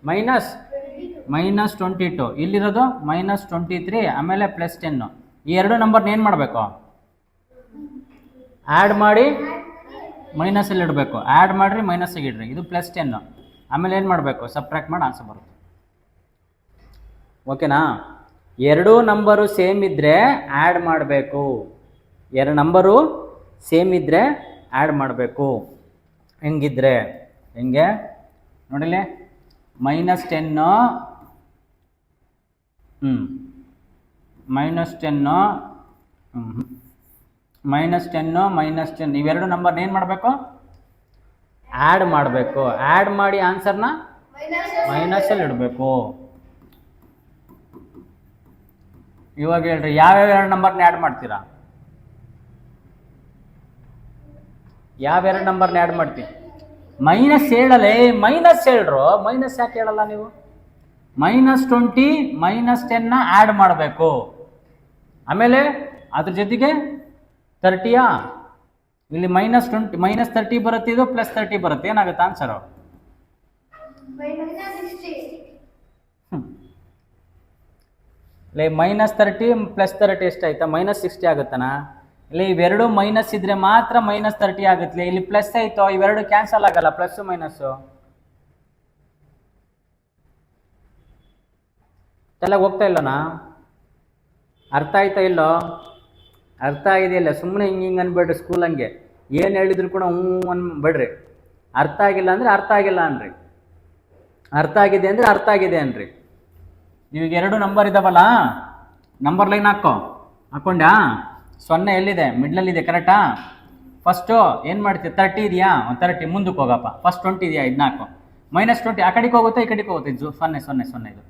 -22 ಇಲ್ಲಿರೋದು -23, ಆಮೇಲೆ +10. ಈ ಎರಡು ನಂಬರ್ನ ಏನು ಮಾಡಬೇಕು? ಆ್ಯಡ್ ಮಾಡಿ ಮೈನಸಲ್ಲಿ ಇಡಬೇಕು. ಆ್ಯಡ್ ಮಾಡಿರಿ, ಮೈನಸ್ಸಿಗೆ ಇಡ್ರಿ. ಇದು +10. ಆಮೇಲೆ ಏನು ಮಾಡಬೇಕು? ಸಬ್ಟ್ರಾಕ್ಟ್ ಮಾಡಿ ಆನ್ಸರ್ ಬರುತ್ತೆ. ಓಕೆನಾ? ಎರಡೂ ನಂಬರು ಸೇಮ್ ಇದ್ದರೆ ಆ್ಯಡ್ ಮಾಡಬೇಕು. ಎರಡು ನಂಬರು ಸೇಮ್ ಇದ್ದರೆ ಆ್ಯಡ್ ಮಾಡಬೇಕು. ಹೆಂಗಿದ್ರೆ ಹೆಂಗೆ ನೋಡಿಲಿ? -10 -10 ಇವೆರಡು ನಂಬರ್ನ ಏನು ಮಾಡಬೇಕು? ಆ್ಯಡ್ ಮಾಡಬೇಕು. ಆ್ಯಡ್ ಮಾಡಿ ಆನ್ಸರ್ನ ಮೈನಸಲ್ಲಿ ಇಡಬೇಕು. ಇವಾಗ ಹೇಳ್ರಿ, ಯಾವ್ಯಾವ ಎರಡು ನಂಬರ್ನ ಆ್ಯಡ್ ಮಾಡ್ತೀರಾ? ಯಾವೆರಡು ನಂಬರ್ನ ಆ್ಯಡ್ ಮಾಡ್ತೀವಿ? ಮೈನಸ್ ಹೇಳಲೇ, ಮೈನಸ್ ಹೇಳ್ರು. ಮೈನಸ್ ಯಾಕೆ ಹೇಳಲ್ಲ ನೀವು? -20 -10ನ ಆ್ಯಡ್ ಮಾಡಬೇಕು. ಆಮೇಲೆ ಅದ್ರ ಜೊತೆಗೆ 30ಯಾ? ಇಲ್ಲಿ -20 -30 ಬರುತ್ತೆ, ಇದು +30 ಬರುತ್ತೆ. ಏನಾಗುತ್ತೆ ಆನ್ಸರು? ಇಲ್ಲಿ -30 +30 ಎಷ್ಟಾಯ್ತಾ? -60 ಆಗುತ್ತಾನ? ಇಲ್ಲಿ ಇವೆರಡು ಮೈನಸ್ ಇದ್ರೆ ಮಾತ್ರ -30 ಆಗುತ್ತೆ. ಇಲ್ಲಿ ಪ್ಲಸ್ ಆಯ್ತು, ಇವೆರಡು ಕ್ಯಾನ್ಸಲ್ ಆಗಲ್ಲ, ಪ್ಲಸ್ಸು ಮೈನಸ್ಸು ಎಲ್ಲ ಹೋಗ್ತಾ ಇಲ್ಲನಾ? ಅರ್ಥ ಆಯ್ತಾ ಇಲ್ಲೋ? ಅರ್ಥ ಆಗಿದೆಯಲ್ಲ? ಸುಮ್ಮನೆ ಹಿಂಗೆ ಅನ್ಬೇಡ್ರಿ. ಸ್ಕೂಲ್ ಹಂಗೆ ಏನು ಹೇಳಿದ್ರು ಕೂಡ ಅನ್ಬೇಡ್ರಿ. ಅರ್ಥ ಆಗಿಲ್ಲ ಅಂದರೆ ಅರ್ಥ ಆಗಿಲ್ಲ ಅನ್ರಿ, ಅರ್ಥ ಆಗಿದೆ ಅಂದರೆ ಅರ್ಥ ಆಗಿದೆ ಅನ್ರಿ. ಇವಾಗ ಎರಡು ನಂಬರ್ ಇದಾವಲ್ಲ, ನಂಬರ್ ಲೈನ್ ಹಾಕ್ಕೊಂಡ್ಯಾ? 0 ಎಲ್ಲಿದೆ? ಮಿಡ್ಲಲ್ಲಿದೆ, ಕರೆಕ್ಟಾ? ಫಸ್ಟು ಏನು ಮಾಡ್ತೀವಿ? 30 ಇದೆಯಾ? 30 ಮುಂದಕ್ಕೆ ಹೋಗಪ್ಪ. ಫಸ್ಟ್ 20 ಇದೆಯಾ? ಇದನ್ನ ಹಾಕು. -20 ಆ ಕಡೆಗೆ ಹೋಗುತ್ತಾ, ಈ ಕಡೆಗೆ ಹೋಗುತ್ತೆ? ಇದು 0 0 0 ಇದು.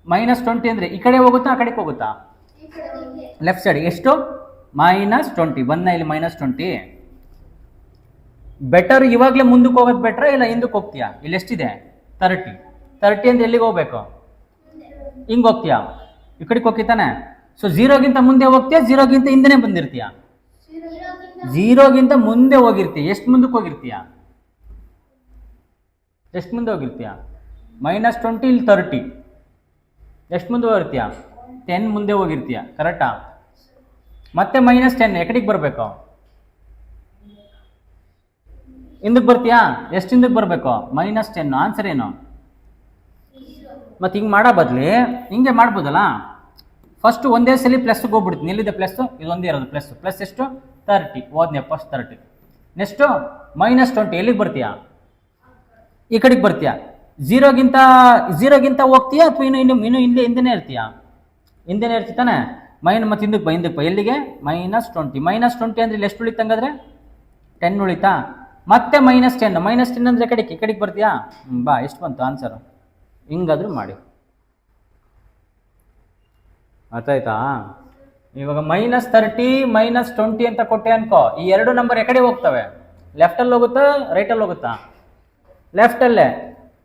-20 ಅಂದರೆ ಈ ಕಡೆ ಹೋಗುತ್ತಾ, ಆ ಕಡೆಗೆ ಹೋಗುತ್ತಾ? Left side. ಎಷ್ಟು? -20 ಬಂದ ಇಲ್ಲಿ -20. ಬೆಟರ್ ಇವಾಗಲೇ ಮುಂದಕ್ಕೆ ಹೋಗೋದು ಬೆಟ್ರ ಇಲ್ಲ ಹಿಂದಕ್ಕೆ ಹೋಗ್ತೀಯಾ? ಇಲ್ಲಿ ಎಷ್ಟಿದೆ? 30 ಅಂದರೆ ಎಲ್ಲಿಗೆ ಹೋಗ್ಬೇಕು? ಹಿಂಗೆ ಹೋಗ್ತೀಯಾ? ಈ ಕಡೆಗೆ ಹೋಗ್ತಾನೆ. ಸೊ 0ಗಿಂತ ಮುಂದೆ ಹೋಗ್ತೀಯಾ, 0ಗಿಂತ ಹಿಂದೆನೇ ಬಂದಿರ್ತೀಯಾ? 0ಗಿಂತ ಮುಂದೆ ಹೋಗಿರ್ತೀಯ. ಎಷ್ಟು ಮುಂದಕ್ಕೆ ಹೋಗಿರ್ತೀಯ? ಎಷ್ಟು ಮುಂದೆ ಹೋಗಿರ್ತೀಯ? -20 ಇಲ್ಲಿ 30. ಎಷ್ಟು ಮುಂದೆ ಹೋಗಿರ್ತೀಯ? 10 ಮುಂದೆ ಹೋಗಿರ್ತೀಯ, ಕರೆಕ್ಟಾ? ಮತ್ತೆ -10 ಎಕಡಿಗೆ ಬರಬೇಕು? ಹಿಂದಕ್ಕೆ ಬರ್ತೀಯಾ? ಎಷ್ಟು ಹಿಂದಕ್ಕೆ ಬರಬೇಕು? -10. ಆನ್ಸರ್ ಏನು? ಮತ್ತು ಹಿಂಗೆ ಮಾಡೋ ಬದಲಿ ಹಿಂಗೆ ಮಾಡ್ಬೋದಲ್ಲ. ಫಸ್ಟ್ ಒಂದೇ ಸಲ ಪ್ಲಸ್ಗೆ ಹೋಗ್ಬಿಡ್ತೀನಿ. ಎಲ್ಲಿದೆ ಪ್ಲಸ್ಸು? ಇದು ಒಂದೇ ಇರೋದು ಪ್ಲಸ್. ಪ್ಲಸ್ ಎಷ್ಟು? 30. ಹೋದ್ನೆ ಫಸ್ಟ್ 30. ನೆಕ್ಸ್ಟು -20 ಎಲ್ಲಿಗೆ ಬರ್ತೀಯಾ? ಈ ಕಡೆಗೆ ಬರ್ತೀಯಾ? ಝೀರೋಗಿಂತ ಹೋಗ್ತೀಯಾ ಅಥವಾ ಇನ್ನು ಹಿಂದೆನೇ ಇರ್ತೀಯಾ? ಹಿಂದೆನೇ ಇರ್ತೀಯ ತಾನೆ. ಮತ್ತು ಹಿಂದಕ್ಕೆ ಎಲ್ಲಿಗೆ? -20. -20 ಅಂದರೆ ಇಲ್ಲಿ ಎಷ್ಟು ಉಳಿತು ಹಂಗಾದ್ರೆ? 10 ಉಳಿತಾ? ಮತ್ತೆ -10. -10 ಅಂದರೆ ಈ ಕಡೆಗೆ ಬರ್ತೀಯಾ? ಬಾ, ಎಷ್ಟು ಬಂತು ಆನ್ಸರು? ಹಿಂಗಾದ್ರೂ ಮಾಡಿ. ಅರ್ಥ ಆಯ್ತಾ? ಇವಾಗ -30 -20 ಅಂತ ಕೊಟ್ಟೆ ಅನ್ಕೋ. ಈ ಎರಡು ನಂಬರ್ ಎಕಡೆ ಹೋಗ್ತವೆ? ಲೆಫ್ಟಲ್ಲಿ ಹೋಗುತ್ತಾ ರೈಟಲ್ಲಿ ಹೋಗುತ್ತಾ? ಲೆಫ್ಟಲ್ಲೇ.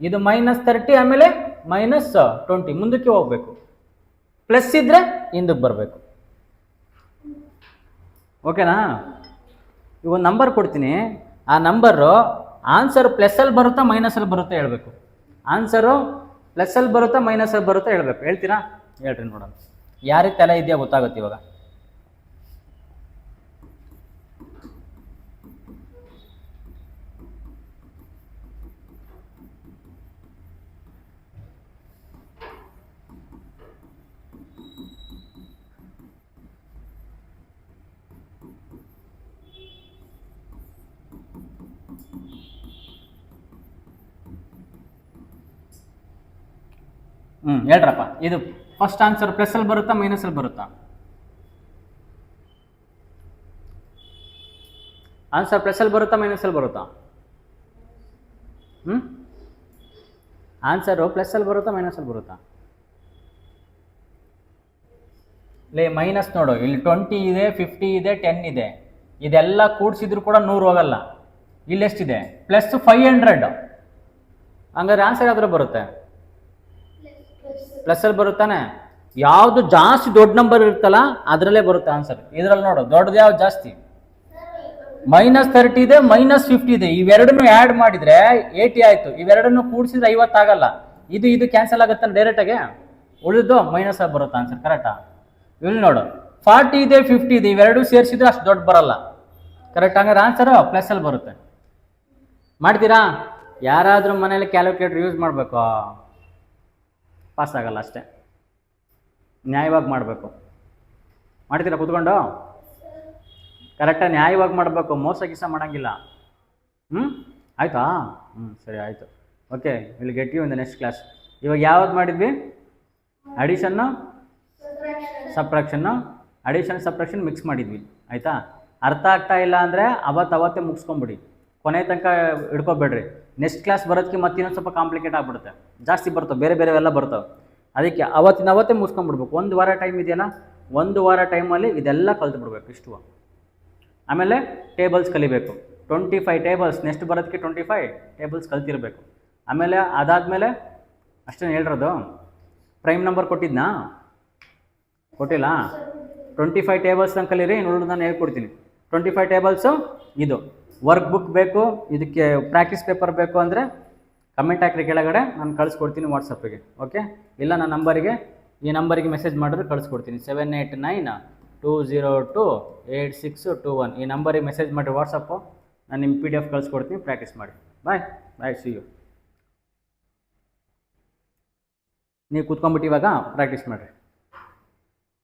ಇದು -30 ಆಮೇಲೆ -20 ಮುಂದಕ್ಕೆ ಹೋಗ್ಬೇಕು. ಪ್ಲಸ್ ಇದ್ರೆ ಹಿಂದಕ್ಕೆ ಬರಬೇಕು. ಓಕೆನಾ? ಈಗ ಒಂದು ನಂಬರ್ ಕೊಡ್ತೀನಿ. ಆ ನಂಬರು ಆನ್ಸರು ಪ್ಲಸ್ಸಲ್ಲಿ ಬರುತ್ತಾ ಮೈನಸಲ್ಲಿ ಬರುತ್ತಾ ಹೇಳಬೇಕು. ಆನ್ಸರು ಪ್ಲಸ್ಸಲ್ಲಿ ಬರುತ್ತಾ ಮೈನಸಲ್ಲಿ ಬರುತ್ತಾ ಹೇಳಬೇಕು. ಹೇಳ್ತೀರಾ? ಹೇಳ್ರಿ ನೋಡೋಣ. ಯಾರಿಗೆ ತಲೆ ಇದೆಯಾ ಗೊತ್ತಾಗುತ್ತೆ ಇವಾಗ. ಹೇಳ್ರಪ್ಪ. ಇದು ಫಸ್ಟ್ ಆನ್ಸರ್ ಪ್ಲಸ್ಸಲ್ಲಿ ಬರುತ್ತಾ ಮೈನಸಲ್ಲಿ ಬರುತ್ತಾ? ಆನ್ಸರ್ ಪ್ಲಸ್ಸಲ್ಲಿ ಬರುತ್ತಾ ಮೈನಸಲ್ಲಿ ಬರುತ್ತಾ? ಆನ್ಸರು ಪ್ಲಸ್ಸಲ್ಲಿ ಬರುತ್ತಾ ಮೈನಸಲ್ಲಿ ಬರುತ್ತಾ? ಮೈನಸ್ ನೋಡು, ಇಲ್ಲಿ 20 ಇದೆ, 50 ಇದೆ, 10 ಇದೆ. ಇದೆಲ್ಲ ಕೂಡಿಸಿದ್ರು ಕೂಡ 100 ಹೋಗಲ್ಲ. ಇಲ್ಲಿ ಎಷ್ಟಿದೆ? +500. ಹಂಗಾದ್ರೆ ಆನ್ಸರ್ ಯಾವ್ದಾರು ಬರುತ್ತೆ? ಪ್ಲಸ್ಸಲ್ಲಿ ಬರುತ್ತಾನೆ. ಯಾವುದು ಜಾಸ್ತಿ ದೊಡ್ಡ ನಂಬರ್ ಇರುತ್ತಲ್ಲ ಅದರಲ್ಲೇ ಬರುತ್ತೆ ಆನ್ಸರ್. ಇದರಲ್ಲಿ ನೋಡು, ದೊಡ್ಡದು ಯಾವ್ದು ಜಾಸ್ತಿ? -30 ಇದೆ, -50 ಇದೆ. ಇವೆರಡನ್ನು ಆ್ಯಡ್ ಮಾಡಿದರೆ 80 ಆಯಿತು. ಇವೆರಡನ್ನು ಕೂಡಿಸಿದ್ರೆ 50 ಆಗಲ್ಲ. ಇದು ಕ್ಯಾನ್ಸಲ್ ಆಗುತ್ತಾನೆ ಡೈರೆಕ್ಟಾಗೆ. ಉಳಿದು ಮೈನಸ್ ಆಗಿ ಬರುತ್ತೆ ಆನ್ಸರ್. ಕರೆಕ್ಟಾ? ಇಲ್ಲಿ ನೋಡು, 40 ಇದೆ, 50 ಇದೆ. ಇವೆರಡು ಸೇರಿಸಿದ್ರೆ ಅಷ್ಟು ದೊಡ್ಡ ಬರಲ್ಲ. ಕರೆಕ್ಟ್? ಹಂಗಾರೆ ಆನ್ಸರು ಪ್ಲಸ್ಸಲ್ಲಿ ಬರುತ್ತೆ. ಮಾಡ್ತೀರಾ? ಯಾರಾದರೂ ಮನೇಲಿ ಕ್ಯಾಲ್ಕುಲೇಟರ್ ಯೂಸ್ ಮಾಡಬೇಕು, ಪಾಸ್ ಆಗಲ್ಲ ಅಷ್ಟೇ. ನ್ಯಾಯವಾಗಿ ಮಾಡಬೇಕು. ಮಾಡ್ತೀರಾ ಕೂತ್ಕೊಂಡು? ಕರೆಕ್ಟಾಗಿ ನ್ಯಾಯವಾಗಿ ಮಾಡಬೇಕು, ಮೋಸ ಗೀಸ ಮಾಡೋಂಗಿಲ್ಲ. ಆಯಿತಾ? ಸರಿ ಆಯಿತು. Okay, will get you in the next class. ಇವಾಗ ಯಾವ್ದು ಮಾಡಿದ್ವಿ? ಅಡಿಷನ್ನು ಸಬ್ಟ್ರಾಕ್ಷನ್ನು. ಅಡಿಷನ್ ಸಬ್ಟ್ರಾಕ್ಷನ್ ಮಿಕ್ಸ್ ಮಾಡಿದ್ವಿ. ಆಯಿತಾ? ಅರ್ಥ ಆಗ್ತಾ ಇಲ್ಲ ಅಂದರೆ ಅವತ್ತೇ ಮುಗಿಸ್ಕೊಂಬಿಡಿ. ಕೊನೆ ತನಕ ಹಿಡ್ಕೊಬೇಡ್ರಿ. ನೆಕ್ಸ್ಟ್ ಕ್ಲಾಸ್ ಬರೋದಕ್ಕೆ ಮತ್ತೆ ಇನ್ನೊಂದು ಸ್ವಲ್ಪ ಕಾಂಪ್ಲಿಕೇಟ್ ಆಗಿಬಿಡುತ್ತೆ. ಜಾಸ್ತಿ ಬರ್ತವೆ, ಬೇರೆಲ್ಲ ಬರ್ತವೆ. ಅದಕ್ಕೆ ಅವತ್ತೇ ಮುಗಿಸ್ಕೊಂಡ್ಬಿಡ್ಬೇಕು. 1 ವಾರ ಟೈಮ್ ಇದೆಯಲ್ಲ, 1 ವಾರ ಟೈಮಲ್ಲಿ ಇದೆಲ್ಲ ಕಲ್ತ್ಬಿಡ್ಬೇಕು ಇಷ್ಟು. ಆಮೇಲೆ ಟೇಬಲ್ಸ್ ಕಲಿಬೇಕು. 25 ಟೇಬಲ್ಸ್ ನೆಕ್ಸ್ಟ್ ಬರೋದಕ್ಕೆ 25 ಟೇಬಲ್ಸ್ ಕಲ್ತಿರಬೇಕು. ಆಮೇಲೆ ಅದಾದಮೇಲೆ ಅಷ್ಟೇ ಹೇಳಿರೋದು. ಪ್ರೈಮ್ ನಂಬರ್ ಕೊಟ್ಟಿದ್ನಾ? ಕೊಟ್ಟಿಲ್ಲ. 25 ಟೇಬಲ್ಸ್ ನಾನು ಕಲೀರಿ. ನೋಡಿ, ನಾನು ಹೇಳ್ಕೊಡ್ತೀನಿ. 25 ಟೇಬಲ್ಸು. ಇದು ವರ್ಕ್ ಬುಕ್ ಬೇಕು. ಇದಕ್ಕೆ ಪ್ರಾಕ್ಟೀಸ್ ಪೇಪರ್ ಬೇಕು ಅಂದರೆ ಕಮೆಂಟ್ ಹಾಕ್ರಿ ಕೆಳಗಡೆ, ನಾನು ಕಳಿಸ್ಕೊಡ್ತೀನಿ ವಾಟ್ಸಪ್ಪಿಗೆ. ಓಕೆ? ಇಲ್ಲ ನನ್ನ ನಂಬರಿಗೆ, ಈ ನಂಬರಿಗೆ ಮೆಸೇಜ್ ಮಾಡಿದ್ರೆ ಕಳಿಸ್ಕೊಡ್ತೀನಿ. 7892028621 ಈ ನಂಬರಿಗೆ ಮೆಸೇಜ್ ಮಾಡಿರಿ ವಾಟ್ಸಪ್ಪು. ನಾನು ನಿಮ್ಮ PDF ಕಳಿಸ್ಕೊಡ್ತೀನಿ, ಪ್ರಾಕ್ಟೀಸ್ ಮಾಡಿ. ಬಾಯ್. See you. ನೀವು ಕೂತ್ಕೊಂಡ್ಬಿಟ್ಟು ಇವಾಗ ಪ್ರಾಕ್ಟೀಸ್ ಮಾಡಿರಿ.